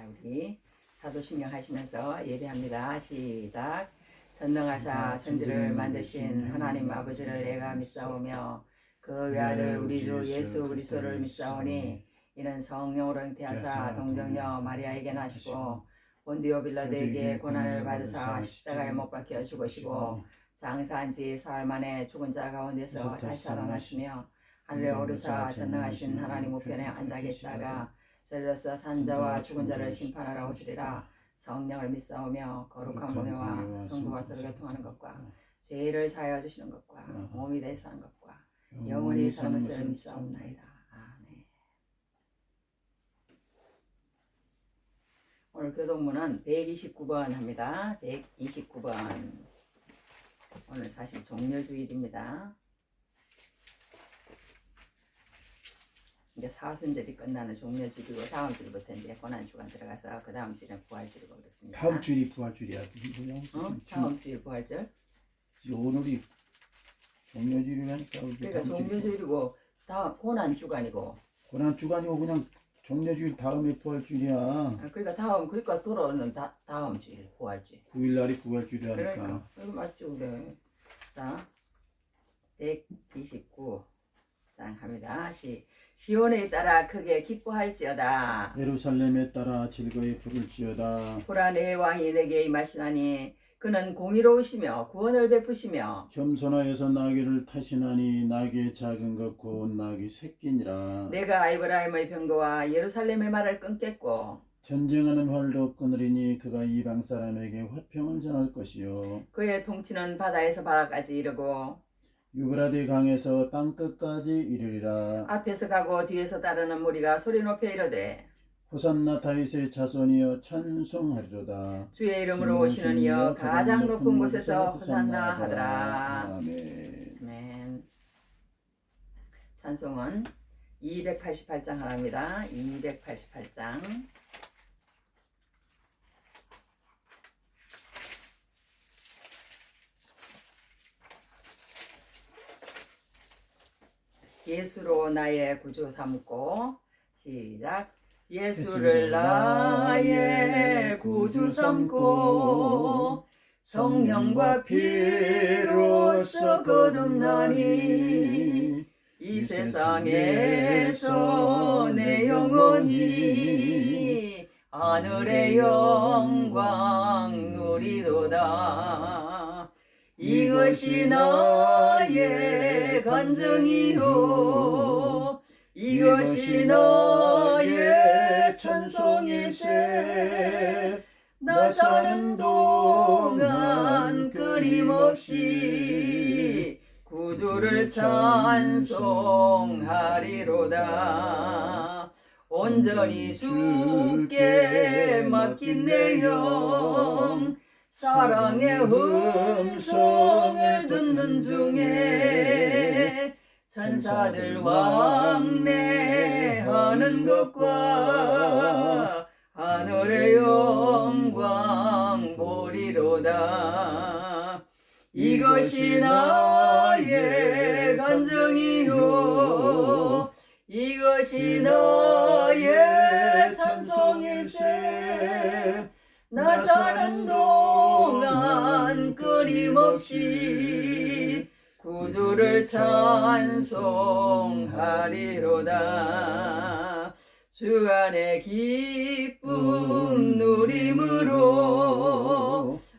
우리 사도신경 하시면서 예배합니다. 시작. 전능하사 천지를 만드신 하나님 아버지를 내가 믿사오며 그 외아들 우리 주 예수 그리스도를 믿사오니 이는 성령으로 잉태하사 동정녀 마리아에게 나시고 본디오 빌라도에게 고난을 받으사 십자가에 못 박혀 죽으시고 장사한 지 사흘 만에 죽은 자 가운데서 다시 살아나시며 하늘에 오르사 전능하신 하나님 우편에 앉아 계시다가 저리로서 산자와 죽은 자를 심판하러 오시리라. 성령을 믿사오며 거룩한 몸회와 성부와 서로 교통하는 것과 죄를 사하여 주시는 것과 몸이 되어 사는 것과 영원히 사는 것을 믿사옵나이다. 아멘. 오늘 교동문은 129번 합니다. 129번. 오늘 사실 종려주일입니다. 이제 사순절이 끝나는 종려주일이고 다음 주부터 이제 고난주간 들어가서 그 다음 주는 부활주일이고 그렇습니다. 다음 주일이 부활주일이야. 다음 주일 부활절? 오늘이 종려주일이라니까. 그러니까 종려주일이고 다음 고난주간이고. 고난주간이고 그냥 종려주일 다음에 부활주일이야. 그러니까 다음 그러니까 돌아오는 다음 주일 부활주일. 9일날이 부활주일이라니까. 그러니까 이거 맞죠 그래. 자 129장 합니다. 시온에 따라 크게 기뻐할지어다. 예루살렘에 따라 즐거이 부를지어다. 보라 내 왕이 내게 임하시나니 그는 공의로우시며 구원을 베푸시며 겸손하여서 나귀를 타시나니 나귀의 작은 것 곧 나귀 새끼니라. 내가 에브라임의 병거와 예루살렘의 말을 끊겠고 전쟁하는 활도 끊으리니 그가 이방 사람에게 화평을 전할 것이요 그의 통치는 바다에서 바다까지 이르고 유브라데 강에서 땅끝까지 이르리라. 앞에서 가고 뒤에서 따르는 무리가 소리 높여 이르되 호산나 다윗의 자손이여 찬송하리로다. 주의 이름으로 오시는 이여 가장 높은 곳에서 호산나 하더라. 아멘. 아멘. 찬송은 288장 하나입니다. 288장. 예수로 나의 구주 삼고 시작. 예수를 나의 구주 삼고 성령과 피로써 거듭나니 이 세상에서 내 영혼이 하늘의 영광 누리도다. 이것이 나의 간증이요 이것이 나의 찬송일세. 나 사는 동안 끊임없이 구주를 찬송하리로다. 온전히 주께 맡긴 내 영 사랑의 음성을 듣는 중에 천사들 왕래하는 것과 하늘의 영광 보리로다. 이것이 나의 간증이요 이것이 나의 찬송일세. 나 사는 동안 끊임없이 구주를 찬송하리로다. 주 안에 기쁨 누림으로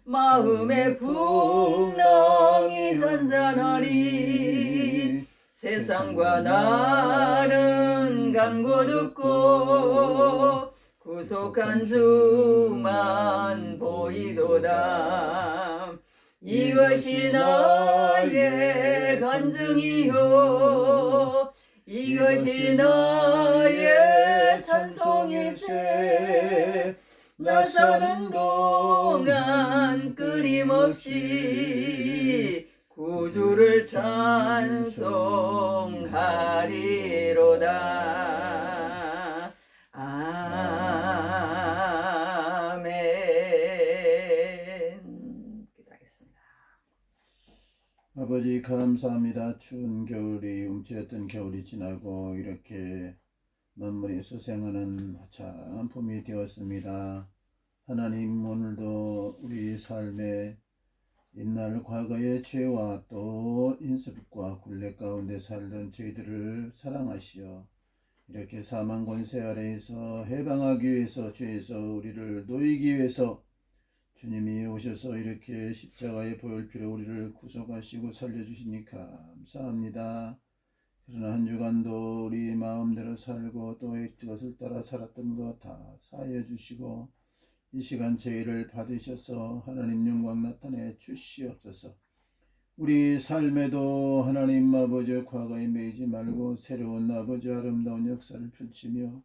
마음의 풍랑이 잔잔하니 세상과 나는 간고 듣고 구속한 주만 보이도다. 이것이 나의 간증이요 이것이 나의 찬송일세. 나 사는 동안 끊임없이 구주를 찬송하리로다. 아멘. 기도하겠습니다. 아버지 감사합니다. 추운 겨울이 움츠렸던 겨울이 지나고 이렇게 만물이 수생하는 화창한 봄이 되었습니다. 하나님, 오늘도 우리 삶에 옛날 과거의 죄와 또 인습과 굴레 가운데 살던 저희들을 사랑하시어 이렇게 사망 권세 아래에서 해방하기 위해서, 죄에서 우리를 놓이기 위해서 주님이 오셔서 이렇게 십자가의 보혈피로 우리를 구속하시고 살려주시니 감사합니다. 그러나 한 주간도 우리 마음대로 살고 또 그것을 따라 살았던 것 다 사하여 주시고 이 시간 죄를 받으셔서 하나님 영광 나타내 주시옵소서. 우리 삶에도 하나님 아버지 과거에 매이지 말고 새로운 아버지 아름다운 역사를 펼치며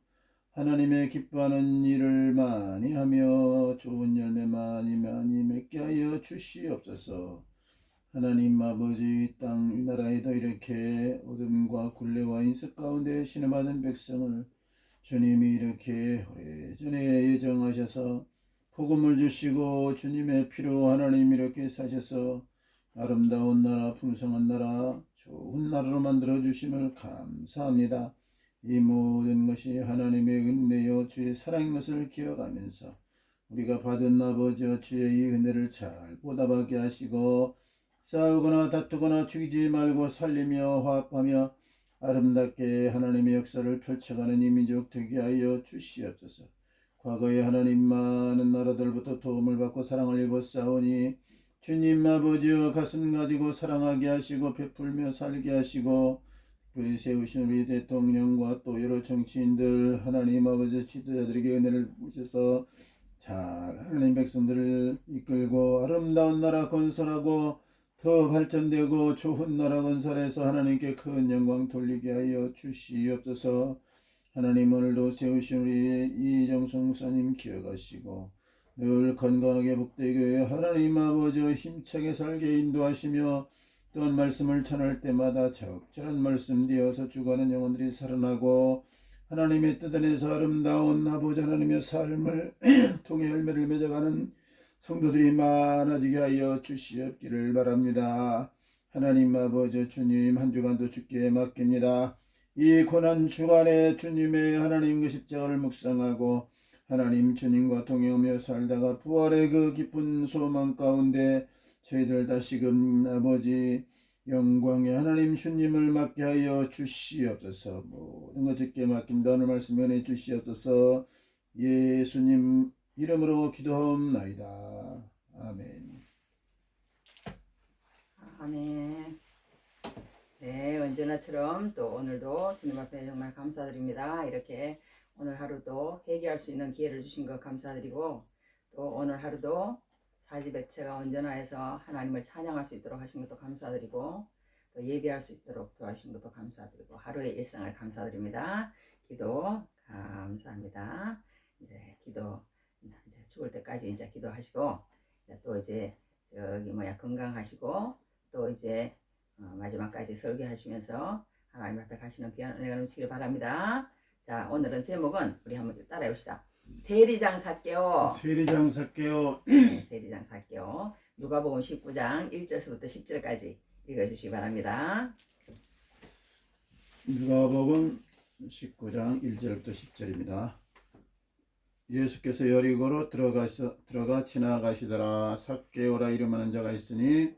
하나님의 기뻐하는 일을 많이 하며 좋은 열매 많이 맺게 하여 주시옵소서. 하나님 아버지, 땅 이 나라에도 이렇게 어둠과 굴레와 인습 가운데 신음하는 백성을 주님이 이렇게 오래전에 예정하셔서 복음을 주시고 주님의 피로 하나님 이렇게 사셔서 아름다운 나라, 풍성한 나라, 좋은 나라로 만들어 주심을 감사합니다. 이 모든 것이 하나님의 은혜요 주의 사랑인 것을 기억하면서 우리가 받은 아버지와 주의 이 은혜를 잘 보답하게 하시고 싸우거나 다투거나 죽이지 말고 살리며 화합하며 아름답게 하나님의 역사를 펼쳐가는 이 민족 되게 하여 주시옵소서. 과거에 하나님 많은 나라들부터 도움을 받고 사랑을 입어 싸우니 주님 아버지여 가슴 가지고 사랑하게 하시고 베풀며 살게 하시고 특별히 세우신 우리 대통령과 또 여러 정치인들 하나님 아버지 지도자들에게 은혜를 부으셔서 잘 하나님 백성들을 이끌고 아름다운 나라 건설하고 더 발전되고 좋은 나라 건설해서 하나님께 큰 영광 돌리게 하여 주시옵소서. 하나님, 오늘도 세우신 우리 이정성 목사님 기억하시고 늘 건강하게 복되게 하나님 아버지와 힘차게 살게 인도하시며 또한 말씀을 전할 때마다 적절한 말씀 되어서 죽어가는 영혼들이 살아나고 하나님의 뜻 안에서 아름다운 아버지 하나님의 삶을 통해 열매를 맺어가는 성도들이 많아지게 하여 주시옵기를 바랍니다. 하나님 아버지 주님, 한 주간도 주께 맡깁니다. 이 고난 주간에 주님의 하나님 그 십자가를 묵상하고 하나님 주님과 동행하며 살다가 부활의 그 기쁜 소망 가운데 저희들 다시금 아버지 영광의 하나님 주님을 맡게 하여 주시옵소서. 모든 것 주께 맡깁니다. 오늘 말씀 연해 주시옵소서. 예수님 이름으로 기도하옵나이다. 아멘. 아멘. 네, 언제나처럼 또 오늘도 주님 앞에 정말 감사드립니다. 이렇게 오늘 하루도 회개할 수 있는 기회를 주신 것 감사드리고 또 오늘 하루도 사지배체가 온전하여서 하나님을 찬양할 수 있도록 하신 것도 감사드리고 또 예배할 수 있도록 도와주신 것도 감사드리고 하루의 일상을 감사드립니다. 기도 감사합니다. 이제 기도 이제 죽을 때까지 이제 기도하시고 또 이제 건강하시고 또 이제 마지막까지 설교하시면서 하나님 앞에 가시는 귀한 은혜가 넘치길 바랍니다. 자, 오늘은 제목은 우리 한번 따라해 봅시다. 세리장사께요. 세리장사께요. 세리장사께요. 누가복음 19장 1절부터 10절까지 읽어주시기 바랍니다. 누가복음 19장 1절부터 10절입니다. 예수께서 여리고로 들어가 지나가시더라. 삭개오라 이름하는 자가 있으니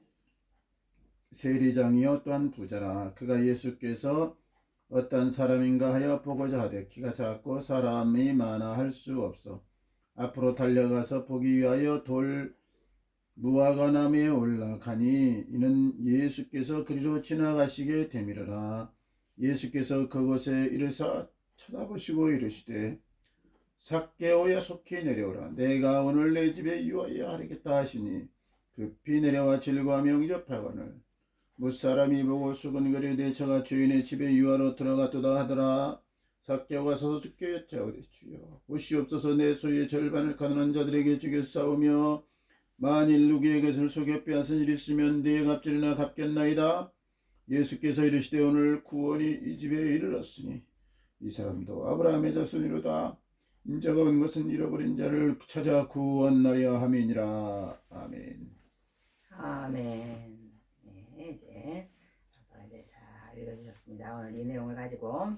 세리장이요 또한 부자라. 그가 예수께서 어떤 사람인가 하여 보고자 하되 키가 작고 사람이 많아 할 수 없어 앞으로 달려가서 보기 위하여 돌 무화과나무에 올라가니 이는 예수께서 그리로 지나가시게 되밀어라. 예수께서 그곳에 이르사 쳐다보시고 이르시되 삭개오야 속히 내려오라. 내가 오늘 내 집에 유하여 하리겠다 하시니 급히 내려와 질과 영접하거늘 무사람이 보고 수근거려 대처가 주인의 집에 유하러 들어갔도다 하더라. 삭개오가 서서 주께 여짜오되 주여 보시옵소서 내 소유의 절반을 가난한 자들에게 주겠사오며 만일 누구의 것을 속여 빼앗은 일이 있으면 네 갑절이나 갚겠나이다. 예수께서 이르시되 오늘 구원이 이 집에 이르렀으니 이 사람도 아브라함의 자손이로다. 인자가 온 것은 잃어버린 자를 찾아 구원하려 함이니라. 아멘. 아멘. 네, 이제 잘 읽어주셨습니다. 오늘 이 내용을 가지고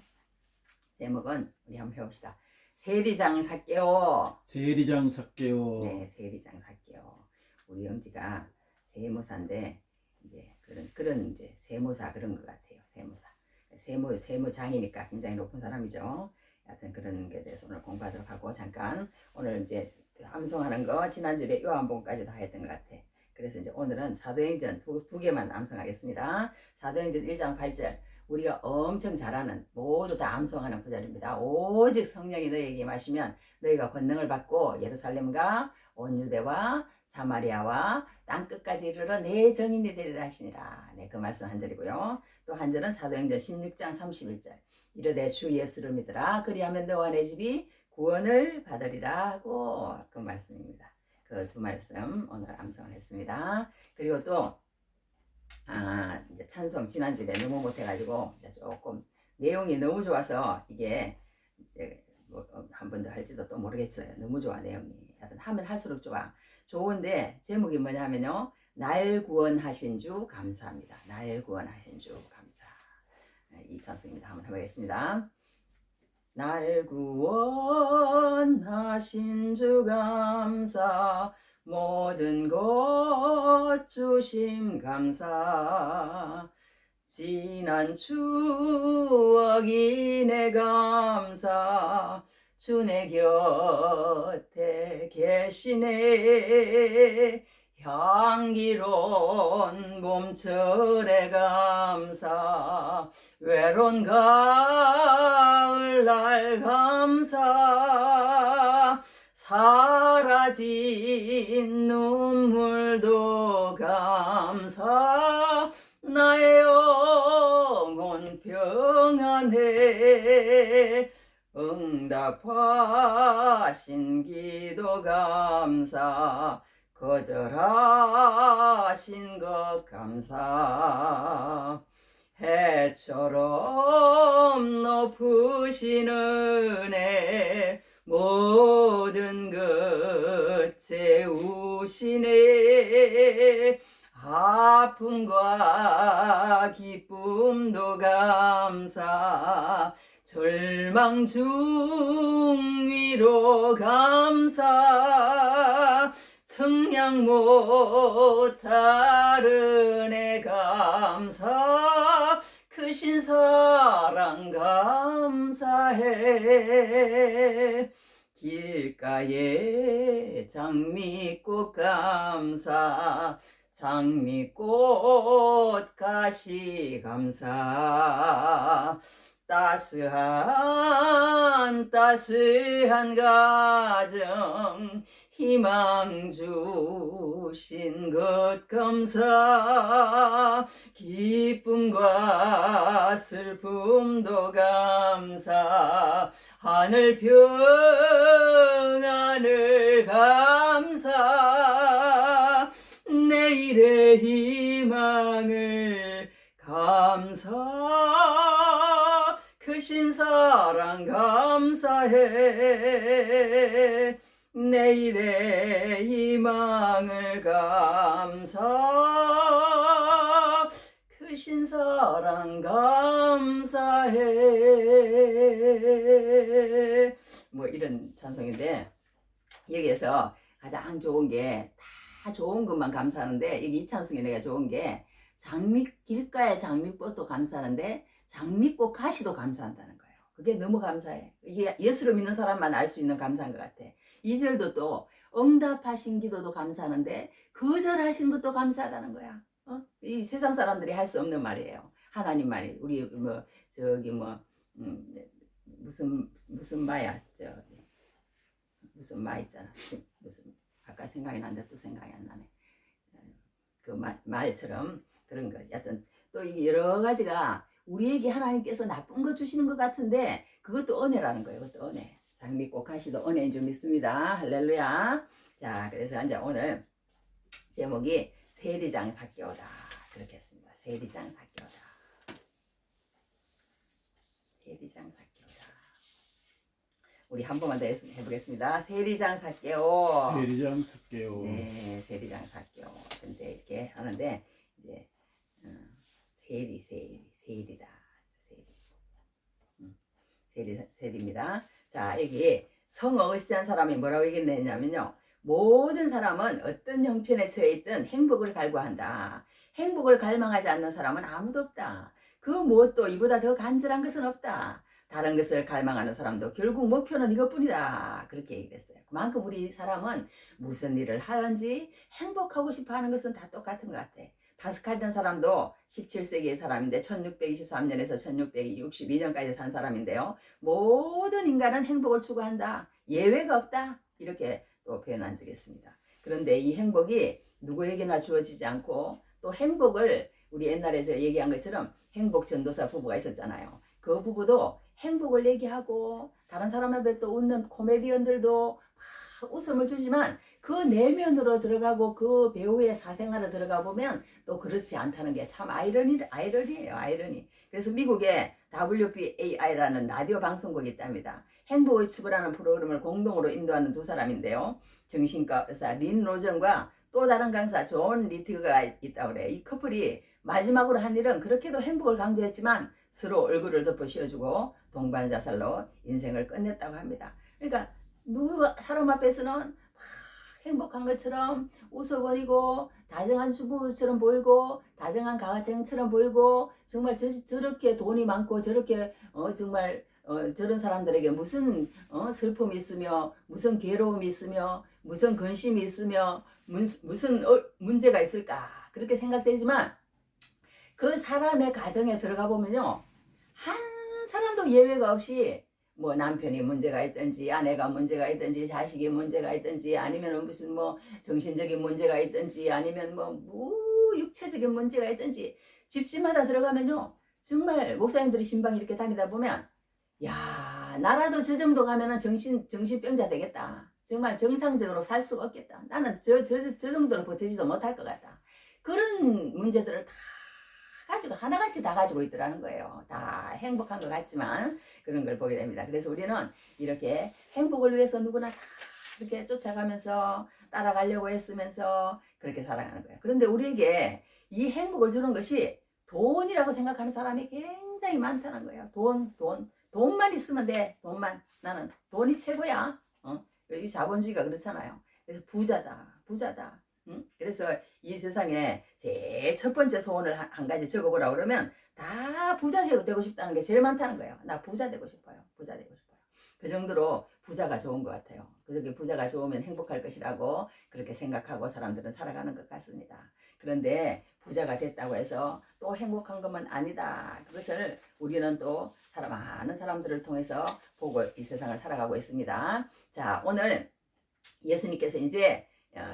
제목은 우리 한번 해봅시다. 세리장 삭개오. 세리장 삭개오. 네, 세리장 삭개오. 우리 영지가 세무사인데 이제 그런 이제 세무사 그런 것 같아요. 세무장이니까 굉장히 높은 사람이죠. 하여튼 그런 게 대해서 오늘 공부하도록 하고, 잠깐 오늘 이제 암송하는 거 지난주에 요한복음까지 다 했던 것 같아. 그래서 이제 오늘은 사도행전 두 개만 암송하겠습니다. 사도행전 1장 8절. 우리가 엄청 잘 아는, 모두 다 암송하는 구절입니다. 오직 성령이 너희에게 임하시면 너희가 권능을 받고 예루살렘과 온 유대와 사마리아와 땅끝까지 이르러 내 증인이 되리라 하시니라. 네, 그 말씀 한 절이고요. 또 한 절은 사도행전 16장 31절. 이르되 주 예수를 믿으라. 그리하면 너와 내 집이 구원을 받으리라 하고, 그 말씀입니다. 그 두 말씀 오늘 암송을 했습니다. 그리고 또 이제 찬송 지난주에 너무 못해가지고 이제 조금 내용이 너무 좋아서 이게 이제 뭐 한 번 더 할지도 또 모르겠어요. 너무 좋아 내용이. 하여튼 하면 할수록 좋아. 좋은데 제목이 뭐냐면요. 날 구원하신 주 감사합니다. 날 구원하신 주 감사. 이 찬송입니다. 한번 해보겠습니다. 날 구원하신 주 감사, 모든 것 주심 감사, 지난 추억이 내 감사, 주 내 곁에 계시네. 향기로운 봄철의 감사, 외로운 가을날 감사, 사라진 눈물도 감사, 나의 영혼 평안해. 응답하신 기도 감사, 거절하신 것 감사, 해처럼 높으신 은혜, 모든 것 채우시네. 아픔과 기쁨도 감사, 절망 중위로 감사, 청량 못할 은혜 감사, 크신 사랑 감사해. 길가에 장미꽃 감사, 장미꽃 가시 감사, 따스한 가정 희망 주신 것 감사, 기쁨과 슬픔도 감사, 하늘 평안을 감사, 내일의 희망을 감사, 크신 사랑 감사해. 내일의 희망을 감사, 크신 사랑 감사해. 뭐 이런 찬송인데, 여기에서 가장 좋은 게, 다 좋은 것만 감사하는데, 이 찬송이 내가 좋은 게 길가에 장미꽃도 감사하는데 장미꽃 가시도 감사한다는 거예요. 그게 너무 감사해. 이게 예수를 믿는 사람만 알 수 있는 감사인 것 같아. 2절도 또 응답하신 기도도 감사하는데 거절하신 것도 감사하다는 거야. 이 세상 사람들이 할 수 없는 말이에요. 하나님 말이. 우리 뭐 저기 뭐 무슨 마야, 무슨 마 있잖아. 무슨 아까 생각이 났는데 또 생각이 안 나네. 그 말처럼 그런 거. 하여튼 또 여러 가지가 우리에게 하나님께서 나쁜 거 주시는 것 같은데 그것도 은혜라는 거예요. 그것도 은혜. 장미꽃 가시도 은혜인 줄 믿습니다. 할렐루야. 자, 그래서 이제 오늘 제목이 세리장 삭개오다. 그렇게 했습니다. 세리장 삭개오다. 세리장 삭개오다. 우리 한 번만 더 해보겠습니다. 세리장 삭개오. 세리장 삭개오. 네, 세리장 삭개오. 근데 이렇게 하는데 이제 세리다. 대리입니다. 자, 여기 성어시한 사람이 뭐라고 얘기했냐면요. 모든 사람은 어떤 형편에 처해 있든 행복을 갈구한다. 행복을 갈망하지 않는 사람은 아무도 없다. 그 무엇도 이보다 더 간절한 것은 없다. 다른 것을 갈망하는 사람도 결국 목표는 이것뿐이다. 그렇게 얘기했어요. 그만큼 우리 사람은 무슨 일을 하든지 행복하고 싶어 하는 것은 다 똑같은 것 같아. 파스칼이라는 사람도 17세기의 사람인데 1623년에서 1662년까지 산 사람인데요. 모든 인간은 행복을 추구한다. 예외가 없다. 이렇게 또 표현한 적이 있습니다. 그런데 이 행복이 누구에게나 주어지지 않고 또 행복을 우리 옛날에 저 얘기한 것처럼 행복 전도사 부부가 있었잖아요. 그 부부도 행복을 얘기하고 다른 사람 앞에 또 웃는 코미디언들도 막 웃음을 주지만 그 내면으로 들어가고 그 배우의 사생활을 들어가 보면 또 그렇지 않다는 게 참 아이러니예요. 아이러니. 그래서 미국에 WBAI라는 라디오 방송국이 있답니다. 행복의 추구라는 프로그램을 공동으로 인도하는 두 사람인데요. 정신과 의사 린 로전과 또 다른 강사 존 리트가 있다고 그래요. 이 커플이 마지막으로 한 일은 그렇게도 행복을 강조했지만 서로 얼굴을 덮어 씌워주고 동반자살로 인생을 끝냈다고 합니다. 그러니까 누구 사람 앞에서는 막 행복한 것처럼 웃어버리고 다정한 주부처럼 보이고 다정한 가정처럼 보이고 정말 저렇게 돈이 많고 저렇게 정말 저런 사람들에게 무슨 슬픔이 있으며 무슨 괴로움이 있으며 무슨 근심이 있으며 무슨 문제가 있을까 그렇게 생각되지만 그 사람의 가정에 들어가 보면요 한 사람도 예외가 없이 뭐 남편이 문제가 있든지 아내가 문제가 있든지 자식이 문제가 있든지 아니면 무슨 뭐 정신적인 문제가 있든지 아니면 뭐 육체적인 문제가 있든지 집집마다 들어가면요 정말 목사님들이 신방 이렇게 다니다 보면 야 나라도 저 정도 가면은 정신병자 되겠다. 정말 정상적으로 살 수가 없겠다. 나는 저 정도로 버티지도 못할 것 같다. 그런 문제들을 다 가지고 하나같이 다 가지고 있더라는 거예요. 다 행복한 것 같지만 그런 걸 보게 됩니다. 그래서 우리는 이렇게 행복을 위해서 누구나 다 이렇게 쫓아가면서 따라가려고 했으면서 그렇게 살아가는 거예요. 그런데 우리에게 이 행복을 주는 것이 돈이라고 생각하는 사람이 굉장히 많다는 거예요. 돈만 있으면 돼. 돈만. 나는 돈이 최고야. 이 자본주의가 그렇잖아요. 그래서 부자다. 그래서 이 세상에 제일 첫 번째 소원을 한 가지 적어보라 그러면 다 부자 되고 싶다는 게 제일 많다는 거예요. 나 부자 되고 싶어요. 그 정도로 부자가 좋은 것 같아요. 그렇게 부자가 좋으면 행복할 것이라고 그렇게 생각하고 사람들은 살아가는 것 같습니다. 그런데 부자가 됐다고 해서 또 행복한 것만 아니다. 그것을 우리는 또 많은 사람들을 통해서 보고 이 세상을 살아가고 있습니다. 자, 오늘 예수님께서 이제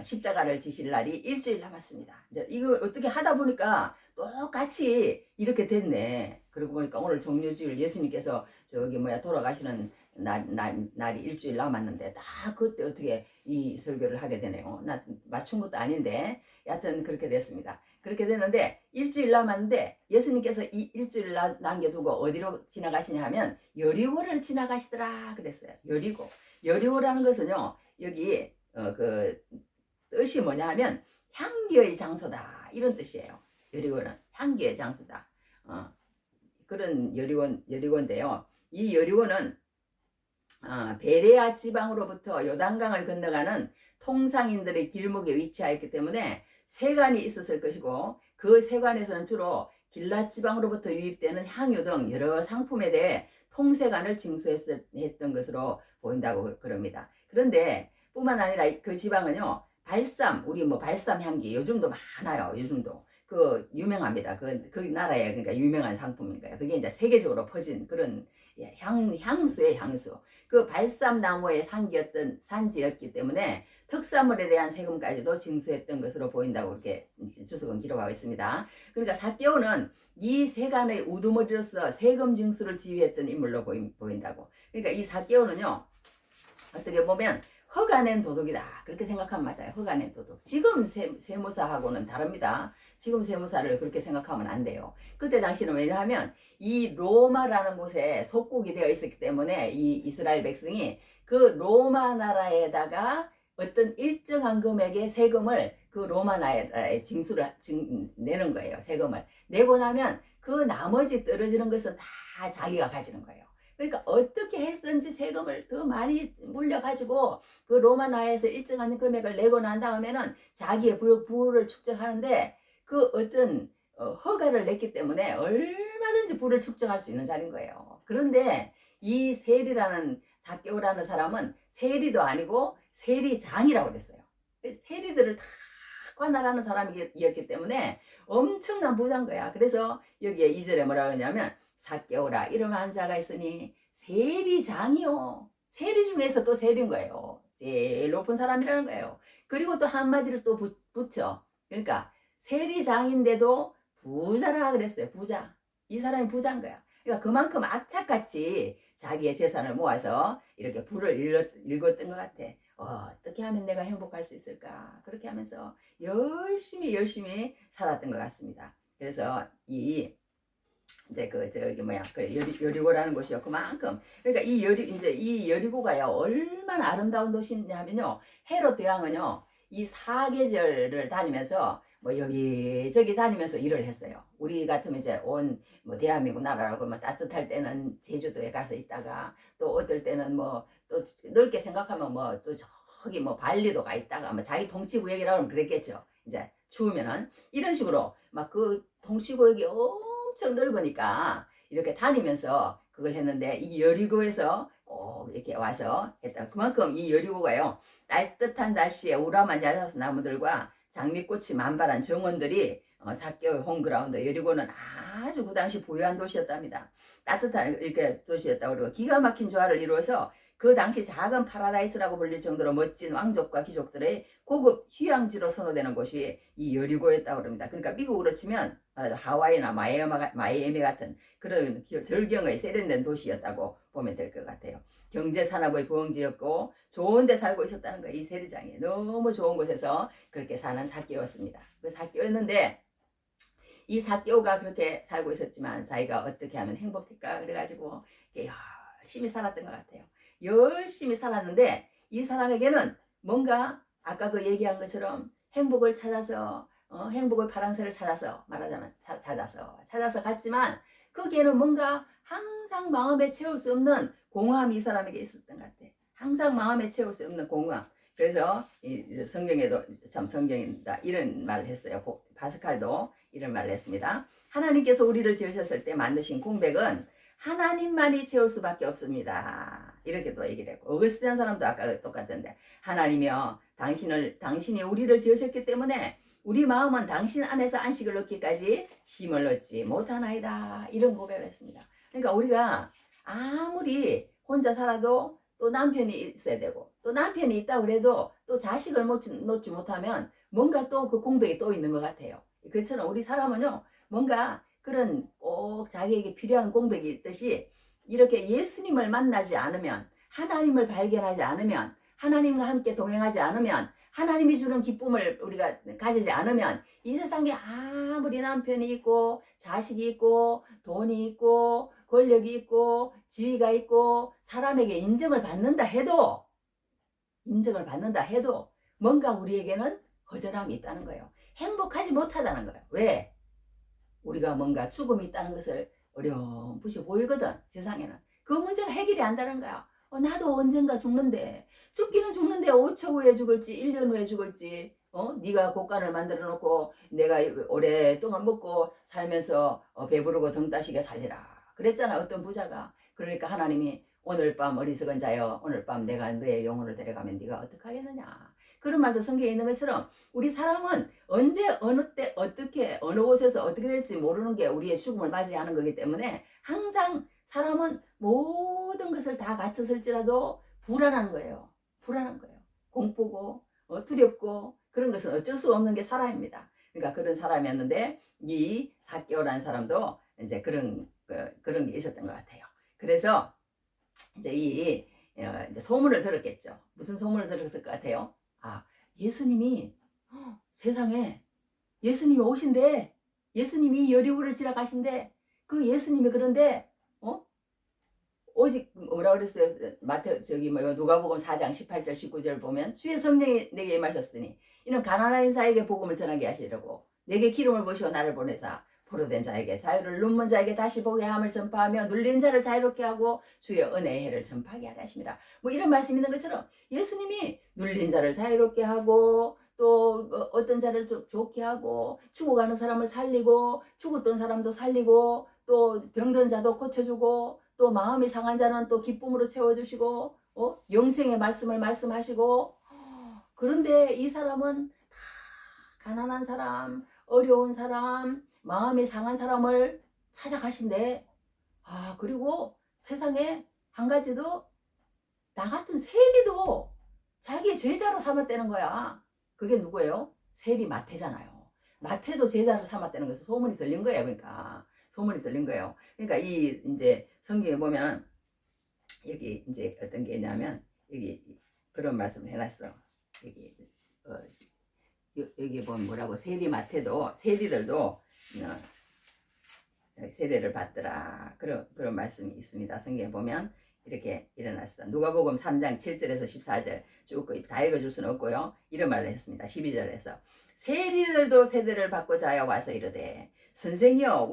십자가를 지실 날이 일주일 남았습니다. 이제 이거 어떻게 하다 보니까 똑같이 이렇게 됐네. 그러고 보니까 오늘 종료주일 예수님께서 돌아가시는 날이 일주일 남았는데 다 그때 어떻게 이 설교를 하게 되네요. 나 맞춘 것도 아닌데 여하튼 그렇게 됐습니다. 그렇게 됐는데 일주일 남았는데 예수님께서 이 일주일 남겨두고 어디로 지나가시냐 하면 여리고를 지나가시더라 그랬어요. 여리고라는 것은요 여기 그 뜻이 뭐냐 하면 향기의 장소다 이런 뜻이에요. 여리고는 향기의 장소다. 그런 여리고인데요. 이 여리고는 베레아 지방으로부터 요단강을 건너가는 통상인들의 길목에 위치하였기 때문에 세관이 있었을 것이고 그 세관에서는 주로 길랏 지방으로부터 유입되는 향유 등 여러 상품에 대해 통세관을 징수했던 것으로 보인다고 그럽니다. 그런데 뿐만 아니라 그 지방은요 발삼 우리 발삼 향기 요즘도 많아요. 요즘도 그 유명합니다. 그 나라에 그러니까 유명한 상품인 거예요. 그게 이제 세계적으로 퍼진 그런 향수의 향수. 그 발삼 나무의 산지였기 때문에 특산물에 대한 세금까지도 징수했던 것으로 보인다고 이렇게 주석은 기록하고 있습니다. 그러니까 삭개오는 이 세간의 우두머리로서 세금 징수를 지휘했던 인물로 보인다고. 그러니까 이 삭개오는요 어떻게 보면 허가낸 도둑이다. 그렇게 생각하면 맞아요. 허가낸 도둑. 지금 세무사하고는 다릅니다. 지금 세무사를 그렇게 생각하면 안 돼요. 그때 당시는 왜냐하면 이 로마라는 곳에 속국이 되어 있었기 때문에 이 이스라엘 백성이 그 로마 나라에다가 어떤 일정한 금액의 세금을 그 로마 나라에 내는 거예요. 세금을. 내고 나면 그 나머지 떨어지는 것은 다 자기가 가지는 거예요. 그러니까 어떻게 했든지 세금을 더 많이 물려가지고 그 로마나라에서 일정한 금액을 내고 난 다음에는 자기의 부를 축적하는데 그 어떤 허가를 냈기 때문에 얼마든지 부를 축적할 수 있는 자리인 거예요. 그런데 이 세리라는 삭개오라는 사람은 세리도 아니고 세리장이라고 그랬어요. 세리들을 다 관할하는 사람이었기 때문에 엄청난 부자인 거야. 그래서 여기에 2절에 뭐라고 하냐면 삭개오라 이름한 자가 있으니 세리장이요. 세리 중에서 또 세리인 거예요. 제일 높은 사람이라는 거예요. 그리고 또 한마디를 또 붙여. 그러니까 세리장인데도 부자라 그랬어요. 부자. 이 사람이 부자인 거야. 그러니까 그만큼 악착같이 자기의 재산을 모아서 이렇게 부를 일궜던 것 같아. 어떻게 하면 내가 행복할 수 있을까? 그렇게 하면서 열심히 살았던 것 같습니다. 그래서 이제 여리고라는 곳이요. 그만큼 그러니까 이 여리고가요 얼마나 아름다운 도시냐면요. 헤롯 대왕은요 이 사계절을 다니면서 뭐 여기저기 다니면서 일을 했어요. 우리 같으면 이제 뭐 대한민국 나라라고 그러면 따뜻할 때는 제주도에 가서 있다가 또 어떨 때는 뭐 또 넓게 생각하면 뭐 또 저기 뭐 발리도 가 있다가 뭐 자기 동치구역이라고 하면 그랬겠죠. 이제 추우면은 이런 식으로 막 그 동치구역이 엄청 넓으니까 이렇게 다니면서 그걸 했는데 이 여리고에서 꼭 이렇게 와서 했다. 그만큼 이 여리고가요 따뜻한 날씨에 우람한 야자수 나무들과 장미꽃이 만발한 정원들이 삭개오의 홈그라운드 여리고는 아주 그 당시 부유한 도시였답니다. 따뜻한 이렇게 도시였다고 그러고 기가 막힌 조화를 이루어서 그 당시 작은 파라다이스라고 불릴 정도로 멋진 왕족과 귀족들의 고급 휴양지로 선호되는 곳이 이 여리고였다고 합니다. 그러니까 미국으로 치면 하와이나 마이애미 같은 그런 절경의 세련된 도시였다고 보면 될 것 같아요. 경제산업의 부흥지였고 좋은 데 살고 있었다는 거예요. 이 세리장이 너무 좋은 곳에서 그렇게 사는 삭개오였습니다. 그 삭개오였는데 이 삭개오가 그렇게 살고 있었지만 자기가 어떻게 하면 행복할까 그래가지고 열심히 살았던 것 같아요. 열심히 살았는데 이 사람에게는 뭔가 아까 그 얘기한 것처럼 행복을 찾아서 행복의 파랑새를 찾아서 말하자면 찾아서 갔지만 거기에는 뭔가 항상 마음에 채울 수 없는 공허함이 이 사람에게 있었던 것 같아. 항상 마음에 채울 수 없는 공허함. 그래서 이 성경에도 참 성경이다 이런 말을 했어요. 바스칼도 이런 말을 했습니다. 하나님께서 우리를 지으셨을 때 만드신 공백은 하나님만이 채울 수밖에 없습니다. 이렇게 또 얘기를 했고 어거스틴 사람도 아까 똑같은데 하나님이여 당신이 우리를 지으셨기 때문에 우리 마음은 당신 안에서 안식을 얻기까지 쉼을 얻지 못하나이다 이런 고백을 했습니다. 그러니까 우리가 아무리 혼자 살아도 또 남편이 있어야 되고 또 남편이 있다고 그래도 또 자식을 놓지 못하면 뭔가 또 그 공백이 또 있는 것 같아요. 그처럼 우리 사람은요 뭔가 그런 꼭 자기에게 필요한 공백이 있듯이 이렇게 예수님을 만나지 않으면 하나님을 발견하지 않으면 하나님과 함께 동행하지 않으면 하나님이 주는 기쁨을 우리가 가지지 않으면 이 세상에 아무리 남편이 있고 자식이 있고 돈이 있고 권력이 있고 지위가 있고 사람에게 인정을 받는다 해도 뭔가 우리에게는 허전함이 있다는 거예요. 행복하지 못하다는 거예요. 왜? 우리가 뭔가 죽음이 있다는 것을 어렴풋이 보이거든 세상에는. 그 문제가 해결이 안 되는 거야. 나도 언젠가 죽는데 죽기는 죽는데 5초 후에 죽을지 1년 후에 죽을지 네가 곡간을 만들어 놓고 내가 오랫동안 먹고 살면서 배부르고 등 따시게 살리라 그랬잖아 어떤 부자가. 그러니까 하나님이 오늘 밤 어리석은 자여 오늘 밤 내가 너의 영혼을 데려가면 네가 어떡하겠느냐 그런 말도 성경에 있는 것처럼 우리 사람은 언제 어느 때 어떻게 어느 곳에서 어떻게 될지 모르는 게 우리의 죽음을 맞이하는 거기 때문에 항상 사람은 모든 것을 다 갖췄을지라도 불안한 거예요. 공포고 두렵고 그런 것은 어쩔 수 없는 게 사람입니다. 그러니까 그런 사람이었는데 이 삭개오라는 사람도 이제 그런 게 있었던 것 같아요. 그래서 이제 이제 소문을 들었겠죠. 무슨 소문을 들었을 것 같아요? 예수님이 세상에 예수님이 오신대. 예수님이 여리고를 지나가신대. 그 예수님이 그런데 오직 뭐라 그랬어요? 누가복음 4장 18절 19절 보면 주의 성령이 내게 임하셨으니 이는 가난한 자에게 복음을 전하게 하시려고 내게 기름을 부으시고 나를 보내사 포로된 자에게 자유를, 눈먼 자에게 다시 보게 함을 전파하며 눌린 자를 자유롭게 하고 주의 은혜의 해를 전파하게 하려 하십니다. 뭐 이런 말씀이 있는 것처럼 예수님이 눌린 자를 자유롭게 하고 또 어떤 자를 좋게 하고 죽어가는 사람을 살리고 죽었던 사람도 살리고 또 병든 자도 고쳐주고 또 마음이 상한 자는 또 기쁨으로 채워주시고 영생의 말씀을 말씀하시고, 그런데 이 사람은 다 가난한 사람, 어려운 사람, 마음이 상한 사람을 찾아가신대. 그리고 세상에 한 가지도, 나 같은 세리도 자기의 제자로 삼았다는 거야. 그게 누구예요? 세리 마태잖아요. 마태도 제자로 삼았다는 것은 소문이 들린 거예요. 그러니까 소문이 들린 거예요. 그러니까 이 이제 성경에 보면 여기 이제 어떤 게 있냐면 여기 그런 말씀을 해놨어. 여기 여기 보면 뭐라고, 세리 마태도 세리들도 세례를 받더라. 그런 말씀이 있습니다. 성경에 보면 이렇게 일어났어. 누가복음 3장 7절에서 14절 쭉 다 읽어줄 수는 없고요. 이런 말을 했습니다. 12절에서 세리들도 세례를 받고자 하여 와서 이르되 선생이여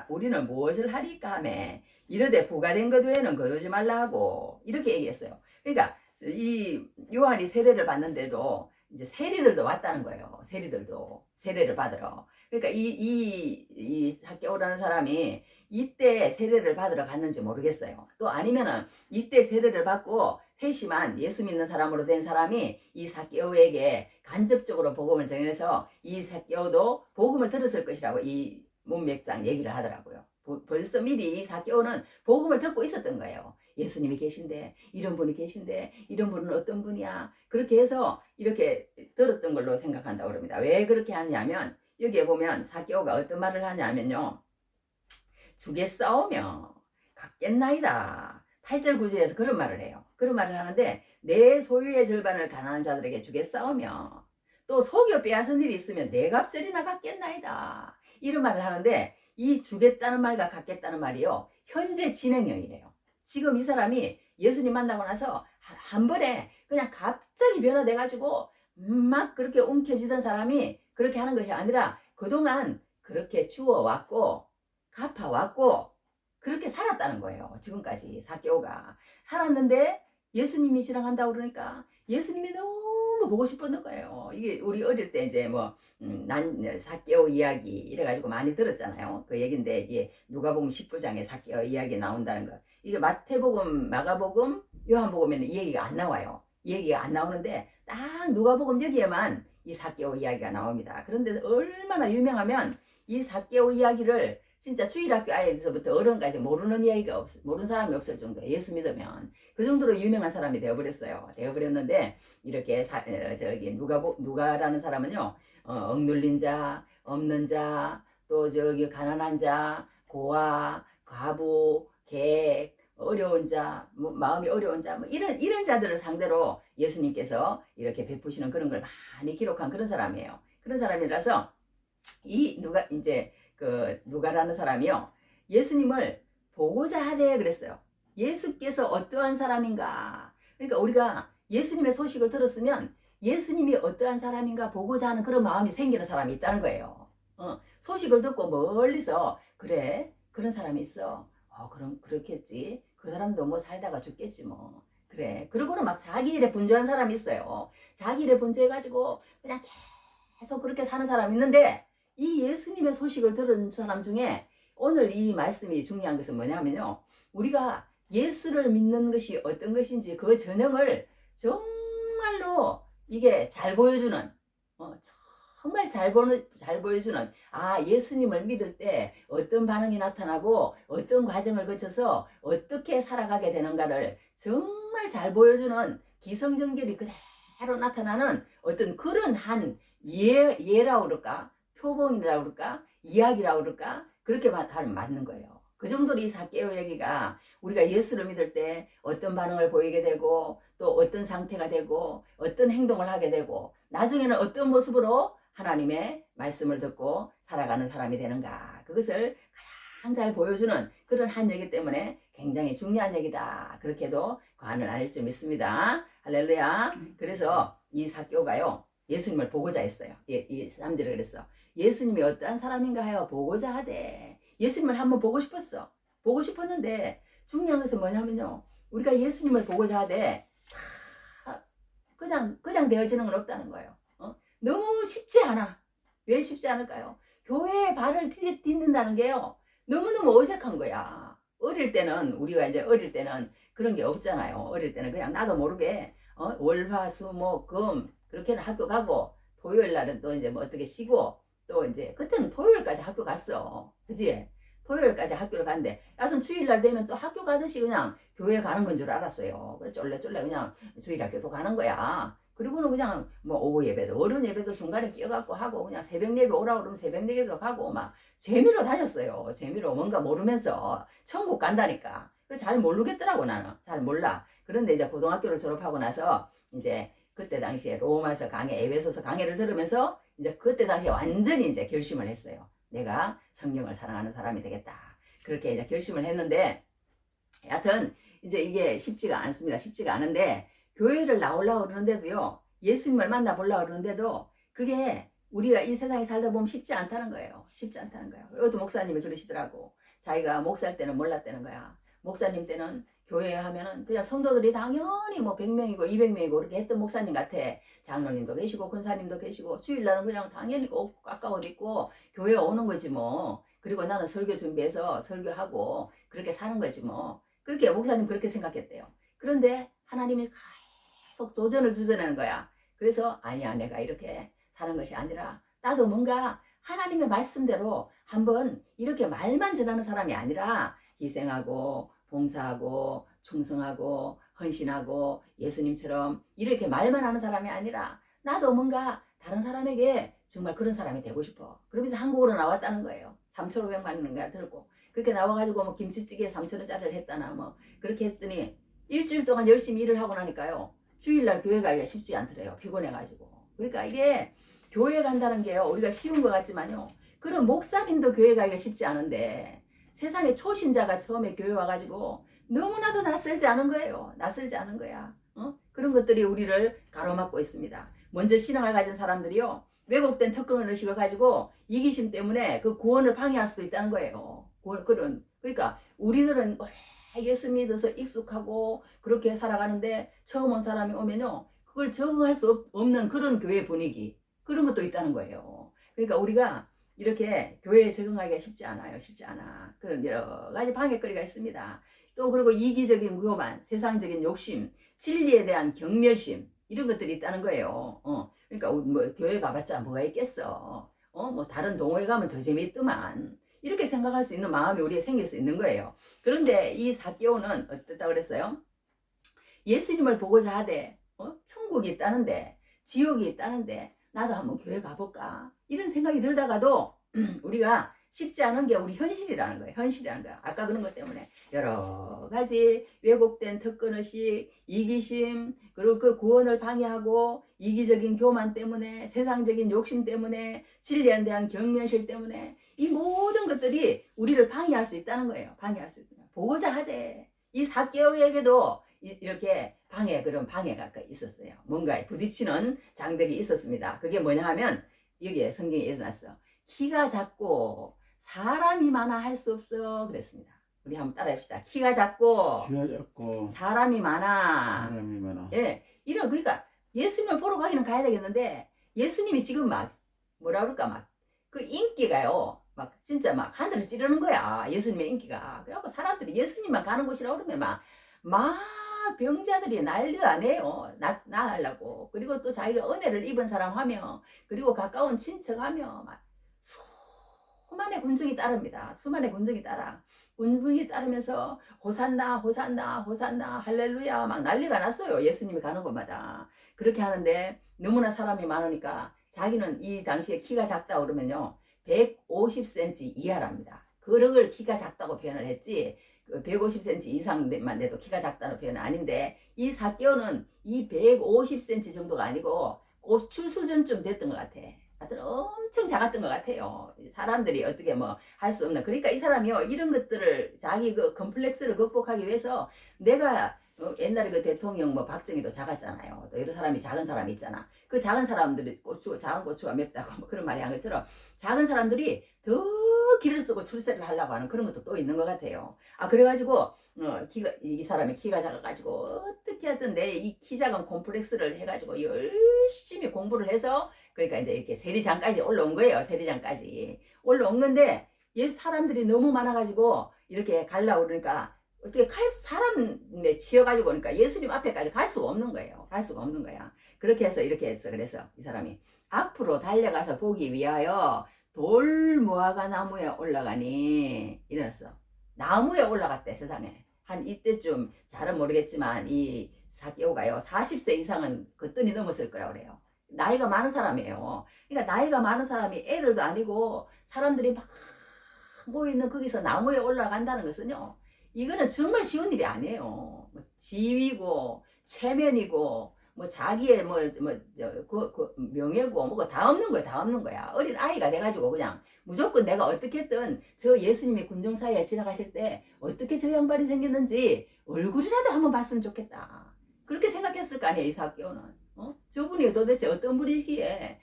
우리는 무엇을 하리까 하매 이르되 부가된 것 외에는 거두지 말라 하고, 이렇게 얘기했어요. 그러니까 이 요한이 세례를 받는데도 이제 세리들도 왔다는 거예요. 세리들도 세례를 받으러. 그러니까 이 삭개오라는 사람이 이때 세례를 받으러 갔는지 모르겠어요. 또 아니면은 이때 세례를 받고 회심한 예수 믿는 사람으로 된 사람이 이 삭개오에게 간접적으로 복음을 전해서 이 삭개오도 복음을 들었을 것이라고 이 문맥상 얘기를 하더라고요. 벌써 미리 이 삭개오는 복음을 듣고 있었던 거예요. 예수님이 계신데, 이런 분이 계신데, 이런 분은 어떤 분이야, 그렇게 해서 이렇게 들었던 걸로 생각한다고 그럽니다. 왜 그렇게 하냐면 여기에 보면 삭개오가 어떤 말을 하냐면요, 주게 싸우며 갚겠나이다. 8절 9절에서 그런 말을 해요. 그런 말을 하는데, 내 소유의 절반을 가난한 자들에게 주게 싸우며 또 속여 빼앗은 일이 있으면 내 값절이나 갚겠나이다. 이런 말을 하는데, 이 주겠다는 말과 갚겠다는 말이요, 현재 진행형이래요. 지금 이 사람이 예수님 만나고 나서 한 번에 그냥 갑자기 변화돼가지고 막 그렇게 움켜쥐던 사람이 그렇게 하는 것이 아니라 그동안 그렇게 주워왔고 갚아왔고 그렇게 살았다는 거예요. 지금까지 삭개오가 살았는데 예수님이 지나간다고 그러니까 예수님이 너무 보고 싶었는 거예요. 이게 우리 어릴 때 이제 난 삭개오 이야기 이래가지고 많이 들었잖아요. 그 얘긴데 이게 누가복음 19장에 삭개오 이야기 나온다는 거. 이게 마태복음, 마가복음, 요한복음에는 이 얘기가 안 나와요. 이 얘기가 안 나오는데 딱 누가복음 여기에만 이 삭개오 이야기가 나옵니다. 그런데 얼마나 유명하면 이 삭개오 이야기를 진짜 주일학교 아이에서부터 어른까지 모르는 이야기가 모르는 사람이 없을 정도예요. 예수 믿으면 그 정도로 유명한 사람이 되어버렸어요. 되어버렸는데 이렇게 저기 누가라는 사람은요, 억눌린 자, 없는 자, 또 저기 가난한 자, 고아, 과부, 객, 어려운 자, 마음이 어려운 자, 이런 자들을 상대로 예수님께서 이렇게 베푸시는 그런 걸 많이 기록한 그런 사람이에요. 그런 사람이라서 이 누가라는 사람이요, 예수님을 보고자 하되 그랬어요. 예수께서 어떠한 사람인가. 그러니까 우리가 예수님의 소식을 들었으면 예수님이 어떠한 사람인가 보고자 하는 그런 마음이 생기는 사람이 있다는 거예요. 소식을 듣고 멀리서 그래, 그런 사람이 있어. 그럼 그렇겠지. 그 사람도 뭐 살다가 죽겠지 뭐. 그래. 그러고는 막 자기 일에 분주한 사람이 있어요. 자기 일에 분주해가지고 그냥 계속 그렇게 사는 사람이 있는데, 이 예수님의 소식을 들은 사람 중에 오늘 이 말씀이 중요한 것은 뭐냐면요, 우리가 예수를 믿는 것이 어떤 것인지 그 전형을 정말로 이게 잘 보여주는, 정말 잘 보여주는, 예수님을 믿을 때 어떤 반응이 나타나고 어떤 과정을 거쳐서 어떻게 살아가게 되는가를 정말 잘 보여주는, 기성정결이 그대로 나타나는 어떤 그런 한 예라고 그럴까, 표본이라고 그럴까, 이야기라고 그럴까, 그렇게 하면 맞는 거예요. 그 정도로 이 삭개오 얘기가 우리가 예수를 믿을 때 어떤 반응을 보이게 되고 또 어떤 상태가 되고 어떤 행동을 하게 되고 나중에는 어떤 모습으로 하나님의 말씀을 듣고 살아가는 사람이 되는가, 그것을 가장 잘 보여주는 그런 한 얘기 때문에 굉장히 중요한 얘기다, 그렇게도 관을 알 줄 믿습니다. 할렐루야. 그래서 이 삭개오가요, 예수님을 보고자 했어요. 이 사람들이 그랬어. 예수님이 어떠한 사람인가 하여 보고자 하되 예수님을 한번 보고 싶었어. 보고 싶었는데 중요한 것은 뭐냐면요. 우리가 예수님을 보고자 하되 다 그냥 되어지는 건 없다는 거예요. 너무 쉽지 않아. 왜 쉽지 않을까요? 교회에 발을 딛는다는 게요. 너무너무 어색한 거야. 우리가 이제 어릴 때는 그런 게 없잖아요. 어릴 때는 그냥 나도 모르게 월, 화, 수, 목, 금 그렇게는 학교 가고 토요일 날은 또 이제 뭐 어떻게 쉬고 또 이제 그때는 토요일까지 학교 갔어. 그지? 토요일까지 학교를 갔는데 여하튼 주일날 되면 또 학교 가듯이 그냥 교회 가는 건 줄 알았어요. 그래 쫄래쫄래 그냥 주일 학교도 가는 거야. 그리고는 그냥 뭐 오후 예배도 어른 예배도 중간에 끼어갖고 하고 그냥 새벽 예배 오라고 그러면 새벽 예배도 가고 막 재미로 다녔어요. 재미로 뭔가 모르면서 천국 간다니까. 잘 모르겠더라고 나는. 잘 몰라. 그런데 이제 고등학교를 졸업하고 나서 이제 그때 당시에 로마서 강해, 에베소서 강해를 들으면서 이제 그때 당시에 완전히 이제 결심을 했어요. 내가 성경을 사랑하는 사람이 되겠다. 그렇게 이제 결심을 했는데 여하튼 이제 이게 쉽지가 않습니다. 쉽지가 않은데 교회를 나오려고 그러는데도요. 예수님을 만나보려고 그러는데도 그게 우리가 이 세상에 살다 보면 쉽지 않다는 거예요. 쉽지 않다는 거예요. 어떤 목사님이 그러시더라고. 자기가 목사일 때는 몰랐다는 거야. 목사님 때는 교회에 하면은 그냥 성도들이 당연히 뭐 100명이고 200명이고 그렇게 했던 목사님 같아. 장로님도 계시고 권사님도 계시고 주일날은 그냥 당연히 옷 깎아 옷 입고 교회에 오는 거지 뭐. 그리고 나는 설교 준비해서 설교하고 그렇게 사는 거지 뭐. 그렇게 목사님 그렇게 생각했대요. 그런데 하나님이 계속 도전을 주전하는 거야. 그래서 아니야 내가 이렇게 사는 것이 아니라 나도 뭔가 하나님의 말씀대로 한번 이렇게 말만 전하는 사람이 아니라 희생하고 봉사하고 충성하고 헌신하고 예수님처럼 이렇게 말만 하는 사람이 아니라 나도 뭔가 다른 사람에게 정말 그런 사람이 되고 싶어. 그러면서 한국으로 나왔다는 거예요. 3,500만 원인가 들고 그렇게 나와가지고 뭐 김치찌개 3,000원짜리를 했다나 뭐 그렇게 했더니 일주일 동안 열심히 일을 하고 나니까요. 주일날 교회 가기가 쉽지 않더래요. 피곤해가지고. 그러니까 이게 교회 간다는 게요. 우리가 쉬운 것 같지만요. 그런 목사님도 교회 가기가 쉽지 않은데 세상에 초신자가 처음에 교회 와가지고 너무나도 낯설지 않은 거예요. 낯설지 않은 거야. 그런 것들이 우리를 가로막고 있습니다. 먼저 신앙을 가진 사람들이요. 왜곡된 특권을 의식을 가지고 이기심 때문에 그 구원을 방해할 수도 있다는 거예요. 그러니까 우리들은 오래 예수 믿어서 익숙하고 그렇게 살아가는데 처음 온 사람이 오면요. 그걸 적응할 수 없는 그런 교회 분위기 그런 것도 있다는 거예요. 그러니까 우리가 이렇게 교회에 적응하기가 쉽지 않아요. 쉽지 않아. 그런 여러 가지 방해거리가 있습니다. 또 그리고 이기적인 교만, 세상적인 욕심, 진리에 대한 경멸심 이런 것들이 있다는 거예요. 그러니까 뭐 교회 가봤자 뭐가 있겠어. 뭐 다른 동호회 가면 더 재미있더만. 이렇게 생각할 수 있는 마음이 우리에 생길 수 있는 거예요. 그런데 이 사개오는 어떻다 그랬어요? 예수님을 보고자 하되 천국이 있다는데 지옥이 있다는데 나도 한번 교회 가볼까? 이런 생각이 들다가도 우리가 쉽지 않은 게 우리 현실이라는 거예요. 현실이라는 거예요. 아까 그런 것 때문에 여러 가지 왜곡된 특권의식, 이기심, 그리고 그 구원을 방해하고 이기적인 교만 때문에 세상적인 욕심 때문에 진리에 대한 경멸실 때문에 이 모든 것들이 우리를 방해할 수 있다는 거예요. 방해할 수 있다. 보고자 하되 이 사개오에게도 이렇게 그런 방해가 있었어요. 뭔가에 부딪히는 장벽이 있었습니다. 그게 뭐냐 하면 여기에 성경에 일어났어. 키가 작고 사람이 많아 할 수 없어 그랬습니다. 우리 한번 따라합시다. 키가 작고 사람이 많아. 예, 그러니까 예수님을 보러 가기는 가야 되겠는데 예수님이 지금 막 뭐라 그럴까 막 그 인기가요. 막 진짜 막 하늘을 찌르는 거야. 예수님의 인기가. 그래갖고 사람들이 예수님만 가는 곳이라고 그러면 막 병자들이 난리도 안 해요. 나으려고. 그리고 또 자기가 은혜를 입은 사람 하며 그리고 가까운 친척 하며 막 수많은 군중이 따릅니다. 수많은 군중이 따라. 군중이 따르면서 호산나 호산나 호산나 할렐루야 막 난리가 났어요. 예수님이 가는 곳마다. 그렇게 하는데 너무나 사람이 많으니까 자기는 이 당시에 키가 작다 그러면요. 150cm 이하랍니다. 그걸 키가 작다고 표현을 했지 150cm 이상만 돼도 키가 작다는 표현은 아닌데 이 사개오는 이 150cm 정도가 아니고 고추 수준쯤 됐던 것 같아. 하여튼 엄청 작았던 것 같아요. 사람들이 어떻게 뭐 할 수 없는. 그러니까 이 사람이요 이런 것들을 자기 그 컴플렉스를 극복하기 위해서 내가 옛날에 그 대통령 뭐 박정희도 작았잖아요. 또 여러 사람이 작은 사람이 있잖아. 그 작은 사람들이 작은 고추가 맵다고 뭐 그런 말이 한 것처럼 작은 사람들이 더 기를 쓰고 출세를 하려고 하는 그런 것도 또 있는 것 같아요. 그래가지고 이 사람이 키가 작아가지고 어떻게 하든 내 이 키 작은 콤플렉스를 해가지고 열심히 공부를 해서 그러니까 이제 이렇게 세리장까지 올라온 거예요. 세리장까지 올라온 건데 옛 사람들이 너무 많아가지고 이렇게 가려고 그러니까 어떻게 사람에 치여가지고 그러니까 예수님 앞에까지 갈 수가 없는 거예요. 갈 수가 없는 거야. 그렇게 해서 이렇게 했어. 그래서 이 사람이 앞으로 달려가서 보기 위하여 돌무화과 나무에 올라가니 이랬어. 나무에 올라갔대 세상에. 한 이때쯤 잘은 모르겠지만 이 사개오가요 40세 이상은 거뜬히 넘었을 거라고 그래요. 나이가 많은 사람이에요. 그러니까 나이가 많은 사람이 애들도 아니고 사람들이 막 모이는 거기서 나무에 올라간다는 것은요. 이거는 정말 쉬운 일이 아니에요. 뭐 지위고 체면이고 뭐 자기의 명예고 뭐가 다 없는 거야. 다 없는 거야. 어린 아이가 돼가지고 그냥 무조건 내가 어떻게든 저 예수님이 군중 사이에 지나가실 때 어떻게 저 양반이 생겼는지 얼굴이라도 한번 봤으면 좋겠다. 그렇게 생각했을 거 아니야 이 사개오는. 저분이 도대체 어떤 분이시기에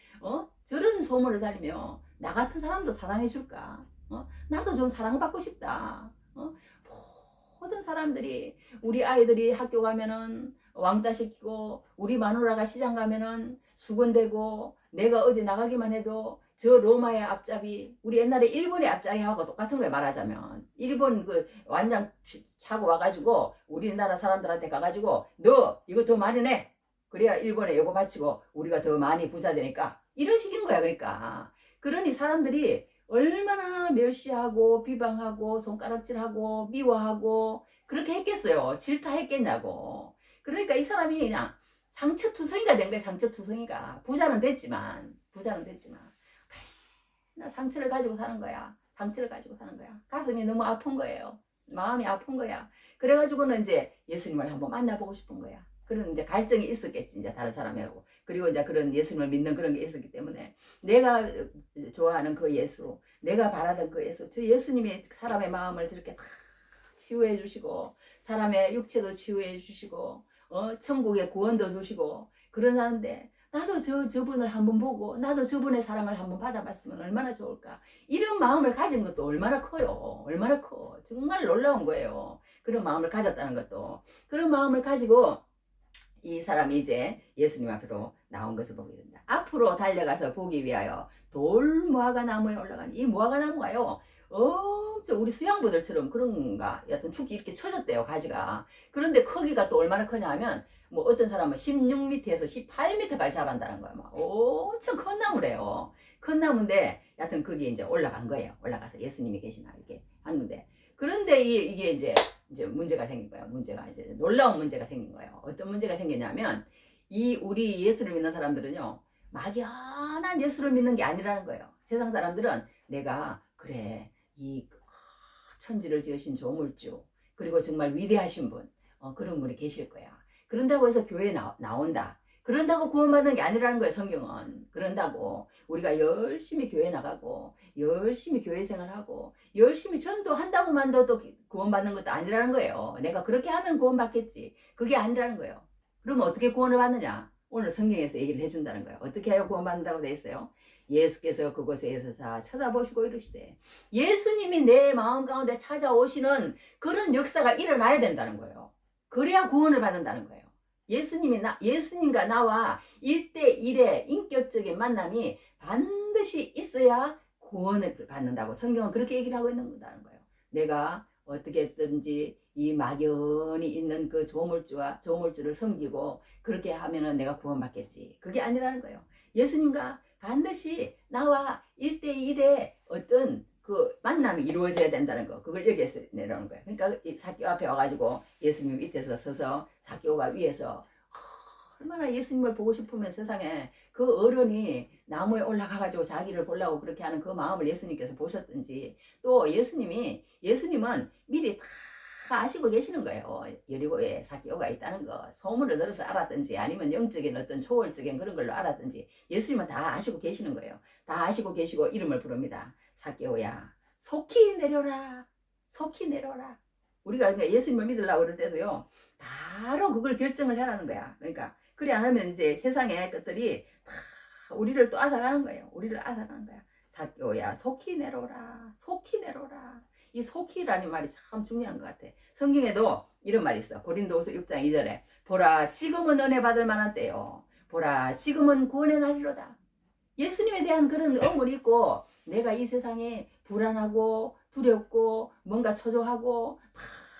저런 소문을 다니며 나 같은 사람도 사랑해 줄까? 나도 좀 사랑받고 싶다. 모든 사람들이 우리 아이들이 학교 가면은 왕따 시키고 우리 마누라가 시장 가면은 수건대고 내가 어디 나가기만 해도 저 로마의 앞잡이 우리 옛날에 일본의 앞잡이하고 똑같은 거예요. 말하자면 일본 그 완장 차고 와가지고 우리나라 사람들한테 가가지고 너 이거 더 많이 내 그래야 일본에 요거 바치고 우리가 더 많이 부자 되니까 이런 식인 거야. 그러니까 그러니 사람들이 얼마나 멸시하고 비방하고 손가락질하고 미워하고 그렇게 했겠어요. 질타했겠냐고. 그러니까 이 사람이 그냥 상처투성이가 된 거예요. 상처투성이가. 부자는 됐지만 맨날 상처를 가지고 사는 거야. 상처를 가지고 사는 거야. 가슴이 너무 아픈 거예요. 마음이 아픈 거야. 그래가지고는 이제 예수님을 한번 만나보고 싶은 거야. 그런 이제 갈증이 있었겠지. 이제 다른 사람하고. 그리고 이제 그런 예수님을 믿는 그런 게 있었기 때문에 내가 좋아하는 그 예수, 내가 바라던 그 예수, 저 예수님이 사람의 마음을 저렇게 다 치유해 주시고 사람의 육체도 치유해 주시고 천국의 구원도 주시고 그러는데 나도 저분을 한번 보고 나도 저분의 사랑을 한번 받아봤으면 얼마나 좋을까. 이런 마음을 가진 것도 얼마나 커요. 얼마나 커. 정말 놀라운 거예요. 그런 마음을 가졌다는 것도. 그런 마음을 가지고 이 사람이 이제 예수님 앞으로 나온 것을 보게 된다. 앞으로 달려가서 보기 위하여 돌무화과 나무에 올라간 이 무화과 나무가요. 엄청 우리 수양부들처럼 그런가 여튼 축이 이렇게 쳐졌대요. 가지가. 그런데 크기가 또 얼마나 크냐 하면 뭐 어떤 사람은 16m에서 18m까지 자란다는 거야. 막 엄청 큰 나무래요. 큰 나무인데 여튼 거기 이제 올라간 거예요. 올라가서 예수님이 계시나 이렇게 하는데 그런데 이게 이제 문제가 생긴 거예요. 문제가 이제 놀라운 문제가 생긴 거예요. 어떤 문제가 생기냐면 이 우리 예수를 믿는 사람들은요. 막연한 예수를 믿는 게 아니라는 거예요. 세상 사람들은 내가 그래 이 천지를 지으신 조물주 그리고 정말 위대하신 분 그런 분이 계실 거야. 그런다고 해서 교회에 나온다. 그런다고 구원받는 게 아니라는 거예요. 성경은. 그런다고 우리가 열심히 교회 나가고 열심히 교회 생활하고 열심히 전도한다고만 도 구원받는 것도 아니라는 거예요. 내가 그렇게 하면 구원받겠지. 그게 아니라는 거예요. 그러면 어떻게 구원을 받느냐? 오늘 성경에서 얘기를 해준다는 거예요. 어떻게 하여 구원받는다고 돼 있어요? 예수께서 그곳에 있어서 쳐다보시고 이르시되 예수님이 내 마음 가운데 찾아오시는 그런 역사가 일어나야 된다는 거예요. 그래야 구원을 받는다는 거예요. 예수님과 나와 1대1의 인격적인 만남이 반드시 있어야 구원을 받는다고 성경은 그렇게 얘기를 하고 있는 거다는 거예요. 내가 어떻게든지 이 막연히 있는 그 조물주를 섬기고 그렇게 하면은 내가 구원받겠지. 그게 아니라는 거예요. 예수님과 반드시 나와 1대1의 어떤 그 만남이 이루어져야 된다는 거. 그걸 여기에서 내려오는 거예요. 그러니까 사개오 앞에 와가지고 예수님 밑에서 서서 사개오가 위에서 얼마나 예수님을 보고 싶으면 세상에 그 어른이 나무에 올라가가지고 자기를 보려고 그렇게 하는 그 마음을 예수님께서 보셨든지 또 예수님은 미리 다 아시고 계시는 거예요. 여리고에 사개오가 있다는 거 소문을 들어서 알았든지 아니면 영적인 어떤 초월적인 그런 걸로 알았든지 예수님은 다 아시고 계시는 거예요. 다 아시고 계시고 이름을 부릅니다. 사개오야 속히 내려라. 속히 내려라. 우리가 그러니까 예수님을 믿으려고 그럴 때도요, 바로 그걸 결정을 해라는 거야. 그러니까 그래 안 하면 이제 세상의 것들이 다 우리를 또 앗아가는 거예요. 우리를 앗아가는 거야. 삭개오야, 속히 내려오라, 속히 내려오라. 이 속히라는 말이 참 중요한 것 같아. 성경에도 이런 말이 있어. 고린도후서 6장 2절에 보라 지금은 은혜 받을 만한 때요. 보라 지금은 구원의 날이로다. 예수님에 대한 그런 어물이 있고 내가 이 세상에 불안하고 두렵고 뭔가 초조하고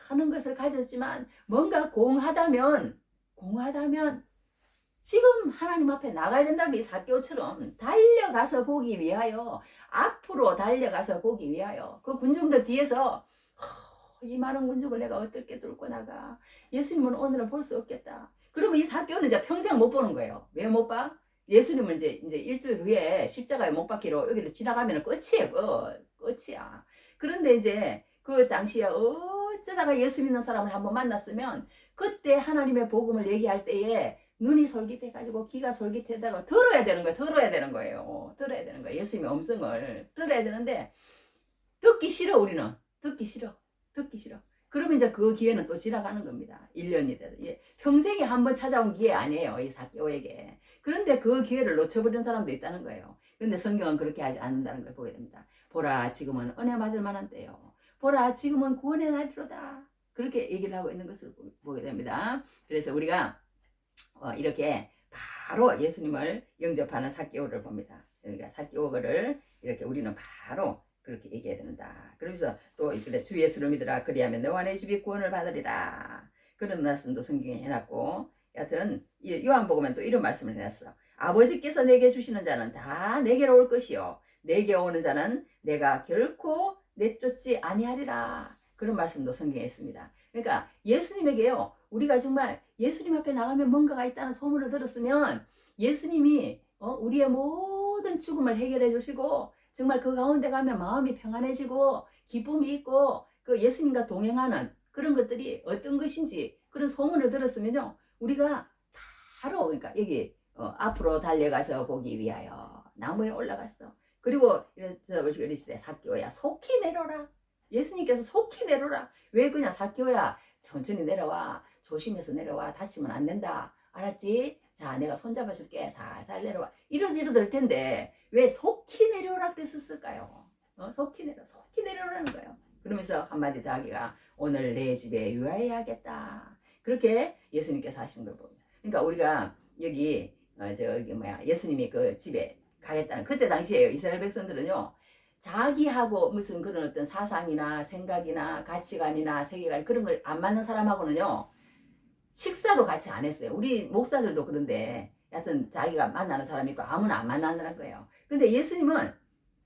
많은 것을 가졌지만 뭔가 공하다면 지금 하나님 앞에 나가야 된다는 게 삭개오처럼 달려가서 보기 위하여 앞으로 달려가서 보기 위하여 그 군중들 뒤에서 이 많은 군중을 내가 어떻게 뚫고 나가 예수님은 오늘은 볼 수 없겠다. 그러면 이 삭개오는 이제 평생 못 보는 거예요. 왜 못 봐? 예수님은 이제 일주일 후에 십자가에 못 박히러 여기를 지나가면 끝이에요. 끝이야. 그런데 이제 그 당시에 어쩌다가 예수 믿는 사람을 한번 만났으면 그때 하나님의 복음을 얘기할 때에 눈이 솔깃해가지고 귀가 솔깃해다가 들어야 되는 거예요. 들어야 되는 거예요. 예수님의 음성을 들어야 되는데 듣기 싫어. 우리는 듣기 싫어. 그러면 이제 그 기회는 또 지나가는 겁니다. 1년이 돼도. 평생에 한번 찾아온 기회 아니에요. 이 삭개오에게. 그런데 그 기회를 놓쳐버리는 사람도 있다는 거예요. 그런데 성경은 그렇게 하지 않는다는 걸 보게 됩니다. 보라 지금은 은혜 받을 만한 때요. 보라 지금은 구원의 날이로다. 그렇게 얘기를 하고 있는 것을 보게 됩니다. 그래서 우리가 이렇게 바로 예수님을 영접하는 삭개오를 봅니다. 그러니까 삭개오를 이렇게 우리는 바로 그렇게 얘기해야 된다. 그러면서 또 그래 주 예수를 믿으라 그리하면 너와 내 집이 구원을 받으리라. 그런 말씀도 성경에 해놨고 여하튼 요한복음엔 또 이런 말씀을 해놨어. 아버지께서 내게 주시는 자는 다 내게로 올 것이요 내게 오는 자는 내가 결코 내쫓지 아니하리라. 그런 말씀도 성경에 있습니다. 그러니까 예수님에게요 우리가 정말 예수님 앞에 나가면 뭔가가 있다는 소문을 들었으면 예수님이 우리의 모든 죽음을 해결해 주시고 정말 그 가운데 가면 마음이 평안해지고 기쁨이 있고 그 예수님과 동행하는 그런 것들이 어떤 것인지 그런 소문을 들었으면요 우리가 바로 그러니까 여기 앞으로 달려가서 보기 위하여 나무에 올라갔어. 그리고 이러시되 삭개오야 속히 내려라. 예수님께서 속히 내려라. 왜 그냥 삭개오야 천천히 내려와. 조심해서 내려와. 다치면 안 된다. 알았지? 자 내가 손잡아줄게. 살살 내려와. 이러지로 될 텐데 왜 속히 내려오라 그랬었을까요? 속히 내려오라는 거예요. 그러면서 한마디 더 하기가 오늘 내 집에 유하여야겠다. 그렇게 예수님께서 하신 걸 봅니다. 그러니까 우리가 여기 예수님이 그 집에 가겠다는 그때 당시에요. 이스라엘 백성들은요. 자기하고 무슨 그런 어떤 사상이나 생각이나 가치관이나 세계관 그런 걸 안 맞는 사람하고는요. 식사도 같이 안 했어요. 우리 목사들도 그런데 여하튼 자기가 만나는 사람이 있고 아무나 안 만나는 거예요. 근데 예수님은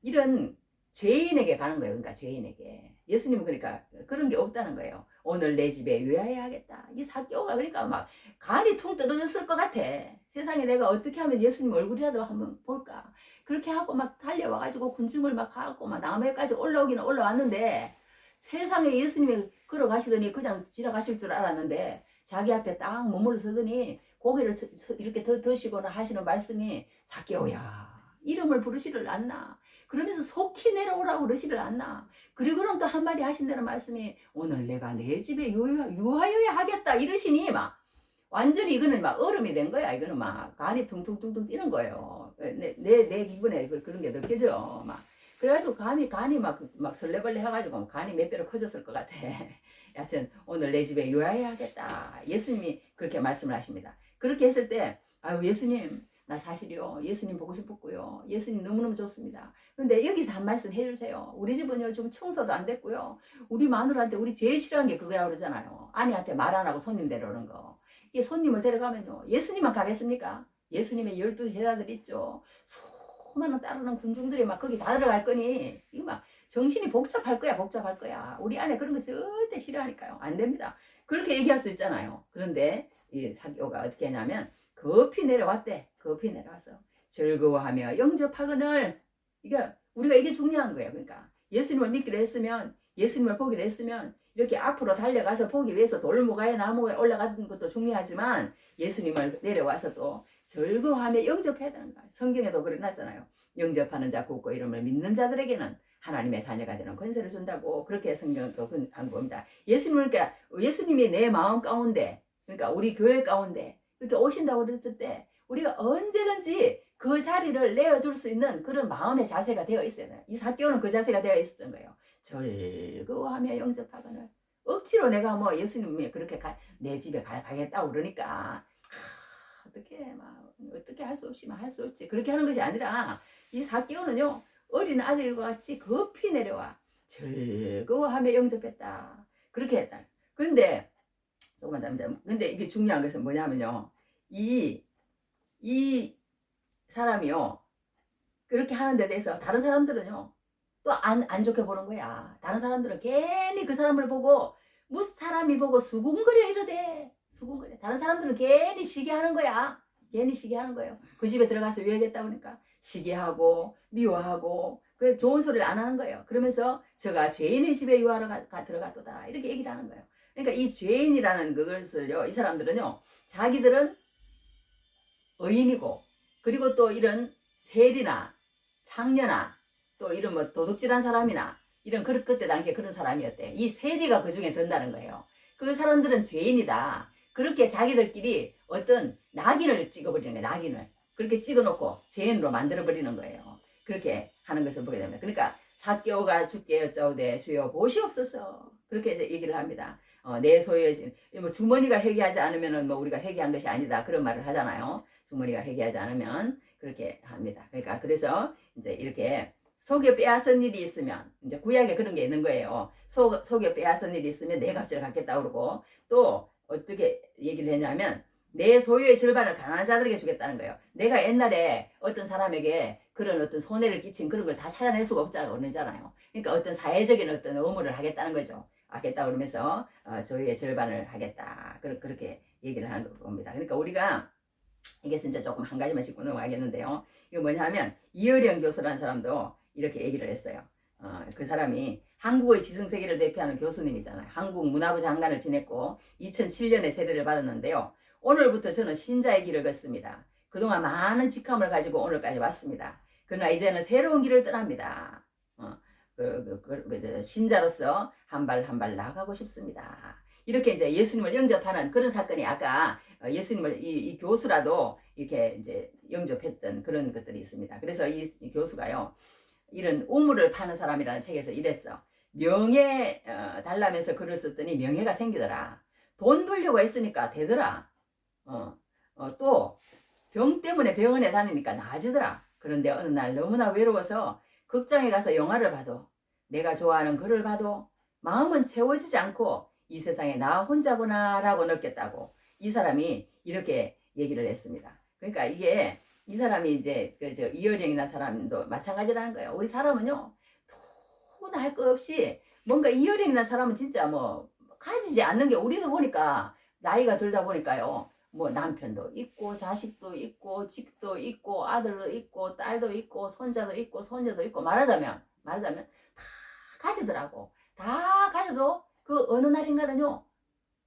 이런 죄인에게 가는 거예요. 그러니까 죄인에게. 예수님은 그러니까 그런 게 없다는 거예요. 오늘 내 집에 유하여야겠다. 이 삭개오가 그러니까 막 간이 퉁 떨어졌을 것 같아. 세상에 내가 어떻게 하면 예수님 얼굴이라도 한번 볼까. 그렇게 하고 막 달려와가지고 군중을 막 하고 막 남해까지 올라오기는 올라왔는데 세상에 예수님이 걸어가시더니 그냥 지나가실 줄 알았는데 자기 앞에 딱 머물러 서더니 고개를 이렇게 드시거나 하시는 말씀이 삭개오야 이름을 부르시를 않나. 그러면서 속히 내려오라고 그러시를 않나. 그리고는 또 한마디 하신다는 말씀이 오늘 내가 내 집에 유하여야 하겠다 이러시니 막 완전히 이거는 막 얼음이 된 거야. 이거는 막 간이 퉁퉁퉁퉁 뛰는 거예요. 내 기분에 그런 게 느껴져. 막 그래가지고 간이 막 설레벌레 해가지고 간이 몇 배로 커졌을 것 같아. 여하튼 오늘 내 집에 유하여야 하겠다. 예수님이 그렇게 말씀을 하십니다. 그렇게 했을 때 아유 예수님 나 사실요 예수님 보고 싶었고요. 예수님 너무너무 좋습니다. 근데 여기서 한 말씀 해주세요. 우리 집은요 좀 청소도 안 됐고요. 우리 마누라한테 우리 제일 싫어하는 게 그거라 그러잖아요. 아내한테 말 안 하고 손님 데려오는 거. 이게 손님을 데려가면요 예수님만 가겠습니까? 예수님의 12 제자들 있죠. 수많은 따르는 군중들이 막 거기 다 들어갈 거니 이거 막 정신이 복잡할 거야. 우리 아내 그런 거 절대 싫어하니까요. 안 됩니다. 그렇게 얘기할 수 있잖아요. 그런데 이 삭개오가 어떻게 했냐면 급히 내려왔대. 급히 내려와서 즐거워하며 영접하거늘. 그러니까 우리가 이게 중요한 거예요. 그러니까 예수님을 믿기로 했으면 예수님을 보기로 했으면 이렇게 앞으로 달려가서 보기 위해서 돌무가에 나무에 올라가는 것도 중요하지만 예수님을 내려와서 또 즐거워하며 영접해야 되는 거예요. 성경에도 그래놨잖아요. 영접하는 자 굳고 이름을 믿는 자들에게는 하나님의 자녀가 되는 권세를 준다고 그렇게 성경도 한 겁니다. 예수님이 내 마음 가운데, 그러니까 우리 교회 가운데 이렇게 오신다고 그랬을 때 우리가 언제든지 그 자리를 내어줄 수 있는 그런 마음의 자세가 되어 있어야 돼요. 이 삭개오는 그 자세가 되어 있었던 거예요. 즐거워하며 영접하거늘. 억지로 내가 뭐 예수님이 그렇게 내 집에 가겠다고 그러니까 어떻게 할 수 없지만 할 수 없지 그렇게 하는 것이 아니라 이 삭개오는요 어린 아들과 같이 급히 내려와 즐거워하며 영접했다 그렇게 했다. 그런데 조금만 더 근데 이게 중요한 것은 뭐냐면요 이 사람이요 그렇게 하는 데 대해서 다른 사람들은요 또 안 좋게 보는 거야. 다른 사람들은 괜히 그 사람을 보고 무슨 사람이 보고 수군거려 이러대. 수군거려. 다른 사람들은 괜히 시기하는 거야. 괜히 시기하는 거예요. 그 집에 들어가서 유해겠다 보니까 시기하고 미워하고 그래서 좋은 소리를 안 하는 거예요. 그러면서 저가 죄인의 집에 유하러 들어갔도다 이렇게 얘기를 하는 거예요. 그러니까 이 죄인이라는 그것을요 이 사람들은요 자기들은 의인이고 그리고 또 이런 세리나 창녀나 또 이런 뭐 도둑질한 사람이나 이런 그때 당시에 그런 사람이었대. 이 세리가 그 중에 든다는 거예요. 그 사람들은 죄인이다. 그렇게 자기들끼리 어떤 낙인을 찍어버리는 거예요. 낙인을. 그렇게 찍어놓고 죄인으로 만들어버리는 거예요. 그렇게 하는 것을 보게 됩니다. 그러니까 삭개오가 주께 여짜오되 주여 보시옵소서. 그렇게 이제 얘기를 합니다. 내 소유의 뭐 주머니가 회개하지 않으면은 뭐 우리가 회개한 것이 아니다. 그런 말을 하잖아요. 주머니가 회개하지 않으면 그렇게 합니다. 그러니까 그래서 이제 이렇게 속여 빼앗은 일이 있으면 이제 구약에 그런 게 있는 거예요. 속여 빼앗은 일이 있으면 내 값을 갖겠다 그러고 또 어떻게 얘기를 했냐면 내 소유의 절반을 가난한 자들에게 주겠다는 거예요. 내가 옛날에 어떤 사람에게 그런 어떤 손해를 끼친 그런 걸 다 찾아낼 수가 없잖아요. 그러잖아요. 그러니까 어떤 사회적인 어떤 의무를 하겠다는 거죠. 하겠다 그러면서 소유의 절반을 하겠다. 그렇게 얘기를 하는 겁니다. 그러니까 우리가 이게 진짜 조금 한 가지만 짚고 넘어가겠는데요. 이거 뭐냐면 이어령 교수라는 사람도 이렇게 얘기를 했어요. 그 사람이 한국의 지성세계를 대표하는 교수님이잖아요. 한국 문화부 장관을 지냈고 2007년에 세례를 받았는데요. 오늘부터 저는 신자의 길을 걷습니다. 그동안 많은 직함을 가지고 오늘까지 왔습니다. 그러나 이제는 새로운 길을 떠납니다. 신자로서 한 발 한 발 나아가고 싶습니다. 이렇게 이제 예수님을 영접하는 그런 사건이 아까 예수님을 이 교수라도 이렇게 이제 영접했던 그런 것들이 있습니다. 그래서 이 교수가요. 이런 우물을 파는 사람이라는 책에서 이랬어. 명예 달라면서 글을 썼더니 명예가 생기더라. 돈 벌려고 했으니까 되더라. 또 병 때문에 병원에 다니니까 나아지더라. 그런데 어느 날 너무나 외로워서 극장에 가서 영화를 봐도 내가 좋아하는 글을 봐도 마음은 채워지지 않고 이 세상에 나 혼자구나 라고 느꼈다고 이 사람이 이렇게 얘기를 했습니다. 그러니까 이게 이 사람이 이제 이어령이나 사람도 마찬가지라는 거예요. 우리 사람은요 누구나 할 것 없이 뭔가 이어령이나 사람은 진짜 뭐 가지지 않는 게 우리도 보니까 나이가 들다 보니까요 뭐 남편도 있고 자식도 있고 집도 있고 아들도 있고 딸도 있고 손자도 있고 손녀도 있고 말하자면 다 가지더라고. 다 가져도 그 어느 날인가는요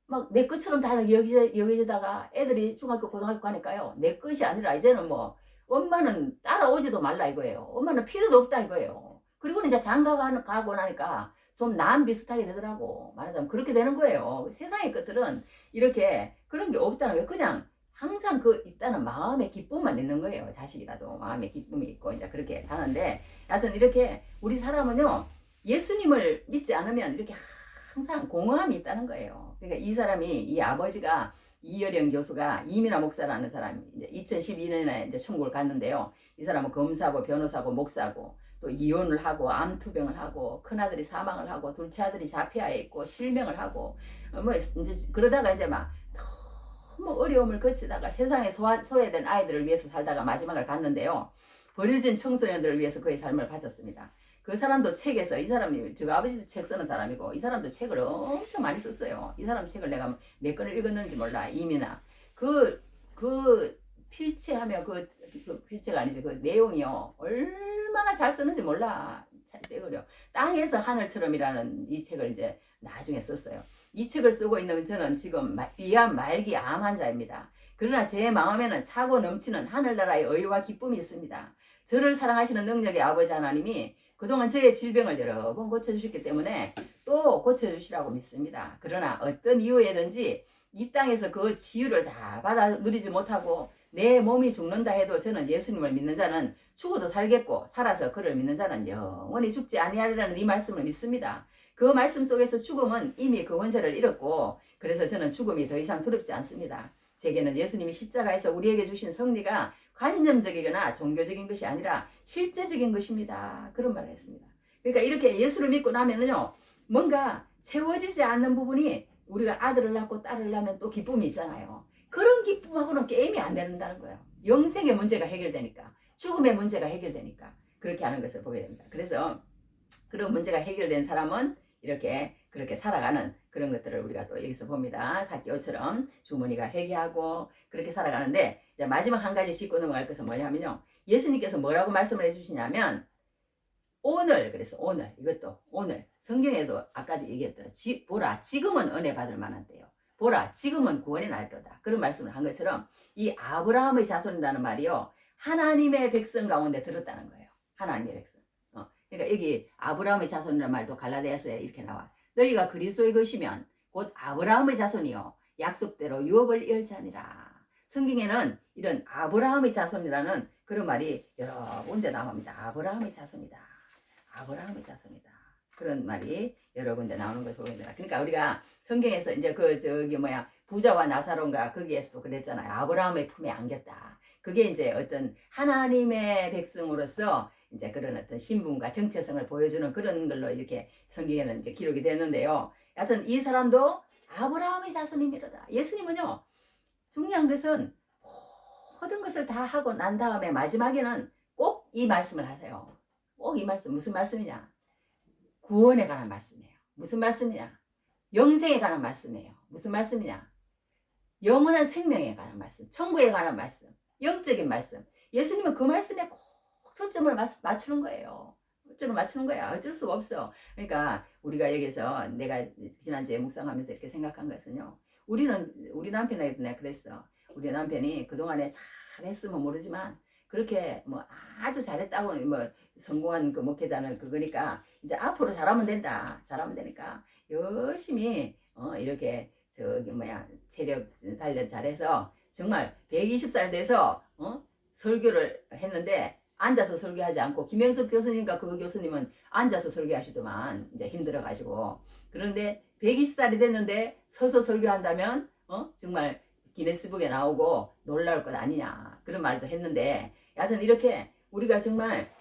막 내 것처럼 다 여기다가 애들이 중학교 고등학교 가니까요 내 것이 아니라 이제는 뭐 엄마는 따라오지도 말라 이거예요. 엄마는 필요도 없다 이거예요. 그리고는 이제 장가 가고 나니까 좀 남 비슷하게 되더라고. 말하자면 그렇게 되는 거예요. 세상의 것들은 이렇게 그런 게 없다는 거예요. 그냥 항상 그 있다는 마음의 기쁨만 있는 거예요. 자식이라도 마음의 기쁨이 있고 이제 그렇게 사는데 하여튼 이렇게 우리 사람은요 예수님을 믿지 않으면 이렇게 항상 공허함이 있다는 거예요. 그러니까 이 사람이 이 아버지가 이여령 교수가 이민아 목사라는 사람이 이제 2012년에 이제 천국을 갔는데요. 이 사람은 검사고 변호사고 목사고 또 이혼을 하고 암투병을 하고 큰아들이 사망을 하고 둘째 아들이 자폐아에 있고 실명을 하고 뭐 이제 그러다가 이제 막 너무 어려움을 거치다가 세상에 소외된 아이들을 위해서 살다가 마지막을 갔는데요. 버려진 청소년들을 위해서 그의 삶을 바쳤습니다. 그 사람도 책에서 이 사람이 저 아버지도 책 쓰는 사람이고 이 사람도 책을 엄청 많이 썼어요. 이 사람 책을 내가 몇 권을 읽었는지 몰라. 이민아 그 필체하며 그 필체가 아니지 그 내용이요 얼마나 잘 쓰는지 몰라. 떼거려. 땅에서 하늘처럼이라는 이 책을 이제 나중에 썼어요. 이 책을 쓰고 있는 저는 지금 비암 말기 암 환자입니다. 그러나 제 마음에는 차고 넘치는 하늘나라의 의와 기쁨이 있습니다. 저를 사랑하시는 능력의 아버지 하나님이 그동안 저의 질병을 여러 번 고쳐주셨기 때문에 또 고쳐주시라고 믿습니다. 그러나 어떤 이유에든지 이 땅에서 그 치유를 다 받아 누리지 못하고 내 몸이 죽는다 해도 저는 예수님을 믿는 자는 죽어도 살겠고 살아서 그를 믿는 자는 영원히 죽지 아니하리라는 이 말씀을 믿습니다. 그 말씀 속에서 죽음은 이미 그 원죄를 잃었고 그래서 저는 죽음이 더 이상 두렵지 않습니다. 제게는 예수님이 십자가에서 우리에게 주신 승리가 관념적이거나 종교적인 것이 아니라 실제적인 것입니다. 그런 말을 했습니다. 그러니까 이렇게 예수를 믿고 나면은요, 뭔가 채워지지 않는 부분이 우리가 아들을 낳고 딸을 낳으면 또 기쁨이 있잖아요. 그런 기쁨하고는 게임이 안 된다는 거예요. 영생의 문제가 해결되니까, 죽음의 문제가 해결되니까 그렇게 하는 것을 보게 됩니다. 그래서 그런 문제가 해결된 사람은 이렇게 그렇게 살아가는 그런 것들을 우리가 또 여기서 봅니다. 삭개오처럼 주머니가 회개하고 그렇게 살아가는데 이제 마지막 한 가지 짚고 넘어갈 것은 뭐냐면요. 예수님께서 뭐라고 말씀을 해주시냐면 오늘 그래서 오늘 이것도 오늘 성경에도 아까도 얘기했던 보라 지금은 은혜 받을 만한 때요. 보라 지금은 구원의 날이로다. 그런 말씀을 한 것처럼 이 아브라함의 자손이라는 말이요. 하나님의 백성 가운데 들었다는 거예요. 하나님의 백성. 그러니까 여기 아브라함의 자손이라는 말도 갈라디아서에 이렇게 나와. 너희가 그리스도의 것이면 곧 아브라함의 자손이요 약속대로 유업을 이을자니라. 성경에는 이런 아브라함의 자손이라는 그런 말이 여러 군데 나옵니다. 아브라함의 자손이다. 아브라함의 자손이다. 그런 말이 여러 군데 나오는 것을 보게 됩니다. 그러니까 우리가 성경에서 이제 부자와 나사로인가 거기에서도 그랬잖아요. 아브라함의 품에 안겼다. 그게 이제 어떤 하나님의 백성으로서 이제 그런 어떤 신분과 정체성을 보여주는 그런 걸로 이렇게 성경에는 이제 기록이 되는데요. 여하튼 이 사람도 아브라함의 자손이미로다. 예수님은요, 중요한 것은 모든 것을 다 하고 난 다음에 마지막에는 꼭 이 말씀을 하세요. 꼭 이 말씀, 무슨 말씀이냐? 구원에 관한 말씀이에요. 무슨 말씀이냐? 영생에 관한 말씀이에요. 무슨 말씀이냐? 영원한 생명에 관한 말씀, 천국에 관한 말씀, 영적인 말씀. 예수님은 그 말씀에 꼭 초점을 맞추는 거예요. 초점을 맞추는 거야. 어쩔 수가 없어. 그러니까 우리가 여기서 내가 지난주에 묵상하면서 이렇게 생각한 것은요. 우리 남편에게도 내가 그랬어. 우리 남편이 그동안에 잘했으면 모르지만 그렇게 뭐 아주 잘했다고 뭐 성공한 그 목회자는 그거니까 이제 앞으로 잘하면 된다. 잘하면 되니까 열심히 이렇게 체력 단련 잘해서 정말 120살 돼서 설교를 했는데 앉아서 설교하지 않고 김영석 교수님과 그 교수님은 앉아서 설교하시더만 이제 힘들어가지고 그런데 120살이 됐는데 서서 설교한다면 정말 기네스북에 나오고 놀라울 것 아니냐 그런 말도 했는데 여하튼 이렇게 우리가 정말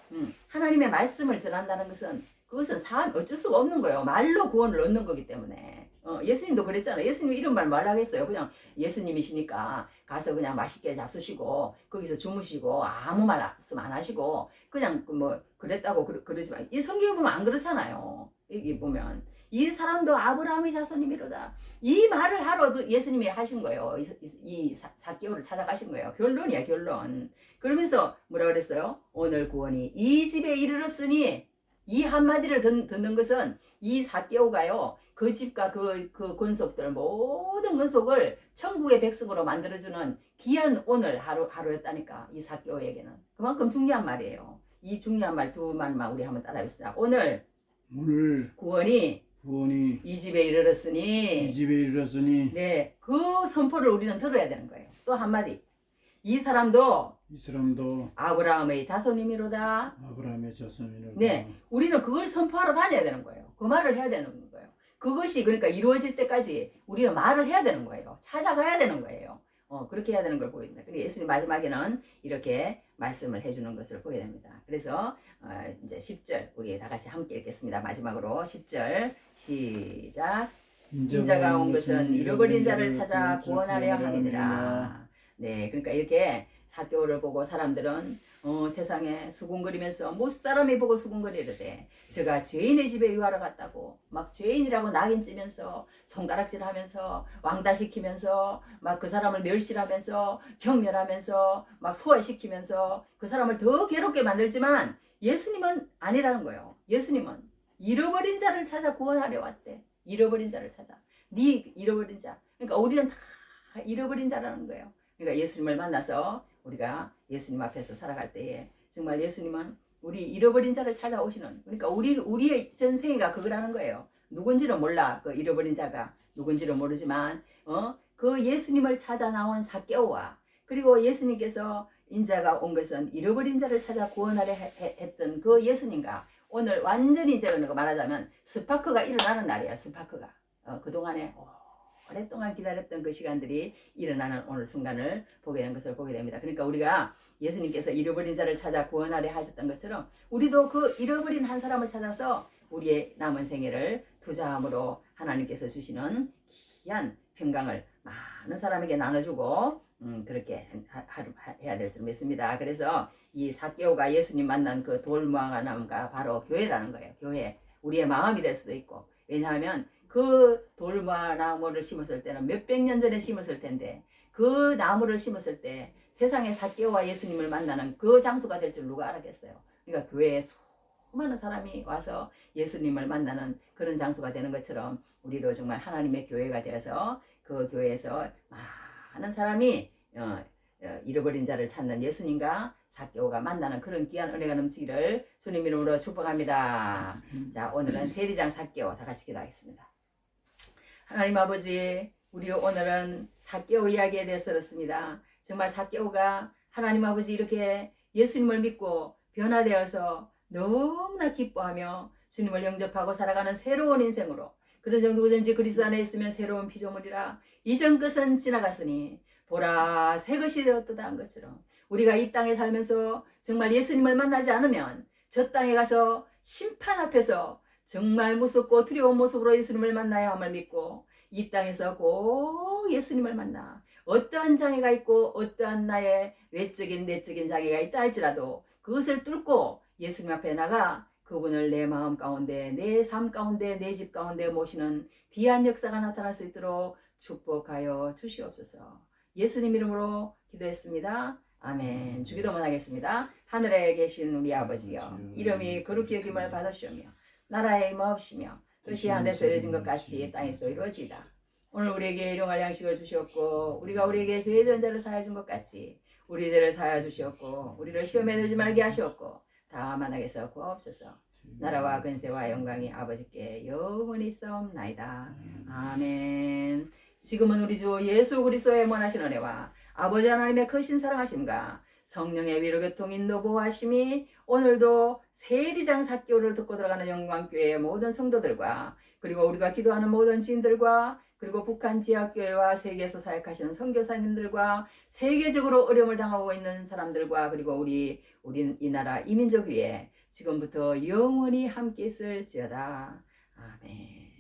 하나님의 말씀을 전한다는 것은 그것은 어쩔 수가 없는 거예요. 말로 구원을 얻는 거기 때문에. 예수님도 그랬잖아요. 예수님이 이런 말 말하겠어요. 그냥 예수님이시니까 가서 그냥 맛있게 잡수시고 거기서 주무시고 아무 말씀 안 하시고 그냥 뭐 그랬다고 그러지 마. 이 성경에 보면 안 그렇잖아요. 여기 보면 이 사람도 아브라함의 자손이미로다. 이 말을 하러도 예수님이 하신 거예요. 이 삭개오를 찾아가신 거예요. 결론이야 결론. 그러면서 뭐라 그랬어요? 오늘 구원이 이 집에 이르렀으니 이 한마디를 듣는 것은 이 삭개오가요. 그 집과 그 권속들 모든 권속을 천국의 백성으로 만들어주는 귀한 오늘 하루였다니까. 이 삭개오에게는. 그만큼 중요한 말이에요. 이 중요한 말 두 말만 우리 한번 따라해봅시다. 오늘 구원이 이 집에 이르렀으니 네, 그 선포를 우리는 들어야 되는 거예요. 또 한마디. 이 사람도 아브라함의 자손이미로다. 네, 우리는 그걸 선포하러 다녀야 되는 거예요. 그 말을 해야 되는 거예요. 그것이 그러니까 이루어질 때까지 우리는 말을 해야 되는 거예요. 찾아가야 되는 거예요. 그렇게 해야 되는 걸 보입니다. 그리고 예수님 마지막에는 이렇게 말씀을 해주는 것을 보게 됩니다. 그래서 이제 10절 우리 다 같이 함께 읽겠습니다. 마지막으로 10절 시작. 인자가 온 것은 잃어버린 자를 찾아 구원하려 함이니라. 네, 그러니까 이렇게 삭개오를 보고 사람들은 세상에 수군거리면서 못 사람이 보고 수군거리르되 제가 죄인의 집에 유하러 갔다고 막 죄인이라고 낙인찌면서 손가락질하면서 왕따시키면서 막 그 사람을 멸시하면서 경멸하면서 막 소외시키면서 그 사람을 더 괴롭게 만들지만 예수님은 아니라는 거예요. 예수님은 잃어버린 자를 찾아 구원하려 왔대. 잃어버린 자를 찾아. 네 잃어버린 자. 그러니까 우리는 다 잃어버린 자라는 거예요. 그러니까 예수님을 만나서 우리가 예수님 앞에서 살아갈 때에 정말 예수님은 우리 잃어버린 자를 찾아오시는, 그러니까 우리의 전생애가 그거라는 거예요. 누군지는 몰라. 그 잃어버린 자가 누군지는 모르지만 그 예수님을 찾아 나온 삭개오와, 그리고 예수님께서 인자가 온 것은 잃어버린 자를 찾아 구원하려 했던 그 예수님과 오늘 완전히 이제 말하자면 스파크가 일어나는 날이에요. 스파크가 그동안에 오랫동안 기다렸던 그 시간들이 일어나는 오늘 순간을 보게 된 것을 보게 됩니다. 그러니까 우리가 예수님께서 잃어버린 자를 찾아 구원하려 하셨던 것처럼 우리도 그 잃어버린 한 사람을 찾아서 우리의 남은 생애를 투자함으로 하나님께서 주시는 귀한 평강을 많은 사람에게 나눠주고 그렇게 해야 될 줄 믿습니다. 그래서 이 삭개오가 예수님 만난 그 돌무화과나무가 바로 교회라는 거예요. 교회. 우리의 마음이 될 수도 있고. 왜냐하면 그 돌무화나무를 심었을 때는 몇백 년 전에 심었을 텐데 그 나무를 심었을 때 세상에 삭개오와 예수님을 만나는 그 장소가 될 줄 누가 알았겠어요. 그러니까 교회에 수많은 사람이 와서 예수님을 만나는 그런 장소가 되는 것처럼 우리도 정말 하나님의 교회가 되어서 그 교회에서 많은 사람이 잃어버린 자를 찾는 예수님과 삭개오가 만나는 그런 귀한 은혜가 넘치기를 주님 이름으로 축복합니다. 자, 오늘은 세리장 삭개오 다 같이 기도하겠습니다. 하나님 아버지, 우리 오늘은 삭개오 이야기에 대해서 들었습니다. 정말 삭개오가 하나님 아버지 이렇게 예수님을 믿고 변화되어서 너무나 기뻐하며 주님을 영접하고 살아가는 새로운 인생으로, 그런 누구든지 그리스도 안에 있으면 새로운 피조물이라 이전 것은 지나갔으니 보라 새 것이 되었도다 한 것처럼 우리가 이 땅에 살면서 정말 예수님을 만나지 않으면 저 땅에 가서 심판 앞에서 정말 무섭고 두려운 모습으로 예수님을 만나야 함을 믿고 이 땅에서 꼭 예수님을 만나 어떠한 장애가 있고 어떠한 나의 외적인 내적인 장애가 있다 할지라도 그것을 뚫고 예수님 앞에 나가 그분을 내 마음 가운데, 내 삶 가운데, 내 집 가운데 모시는 귀한 역사가 나타날 수 있도록 축복하여 주시옵소서. 예수님 이름으로 기도했습니다. 아멘. 주기도만 하겠습니다. 하늘에 계신 우리 아버지여, 이름이 거룩히 여김을 받으시오며 나라에 임하옵시며 뜻이 하늘에서 이루어진 것 같이 땅에서 이루어지이다. 오늘 우리에게 일용할 양식을 주시옵고 우리가 우리에게 죄의 전자를 사하여 준 것 같이 우리 죄를 사하여 주시옵고 우리를 시험에 들지 말게 하시옵고 다만 악에서 구하옵소서. 나라와 근세와 영광이 아버지께 영원히 있사옵나이다. 아멘. 지금은 우리 주 예수 그리스도의 원하신 은혜와 아버지 하나님의 크신 사랑하심과 성령의 위로교통 인도 보호하심이 오늘도 세리장 삭개오를 듣고 들어가는 영광교회의 모든 성도들과 그리고 우리가 기도하는 모든 지인들과 그리고 북한 지역교회와 세계에서 사역하시는 선교사님들과 세계적으로 어려움을 당하고 있는 사람들과 그리고 우리 이 나라 이민족 위에 지금부터 영원히 함께 있을지어다. 아멘.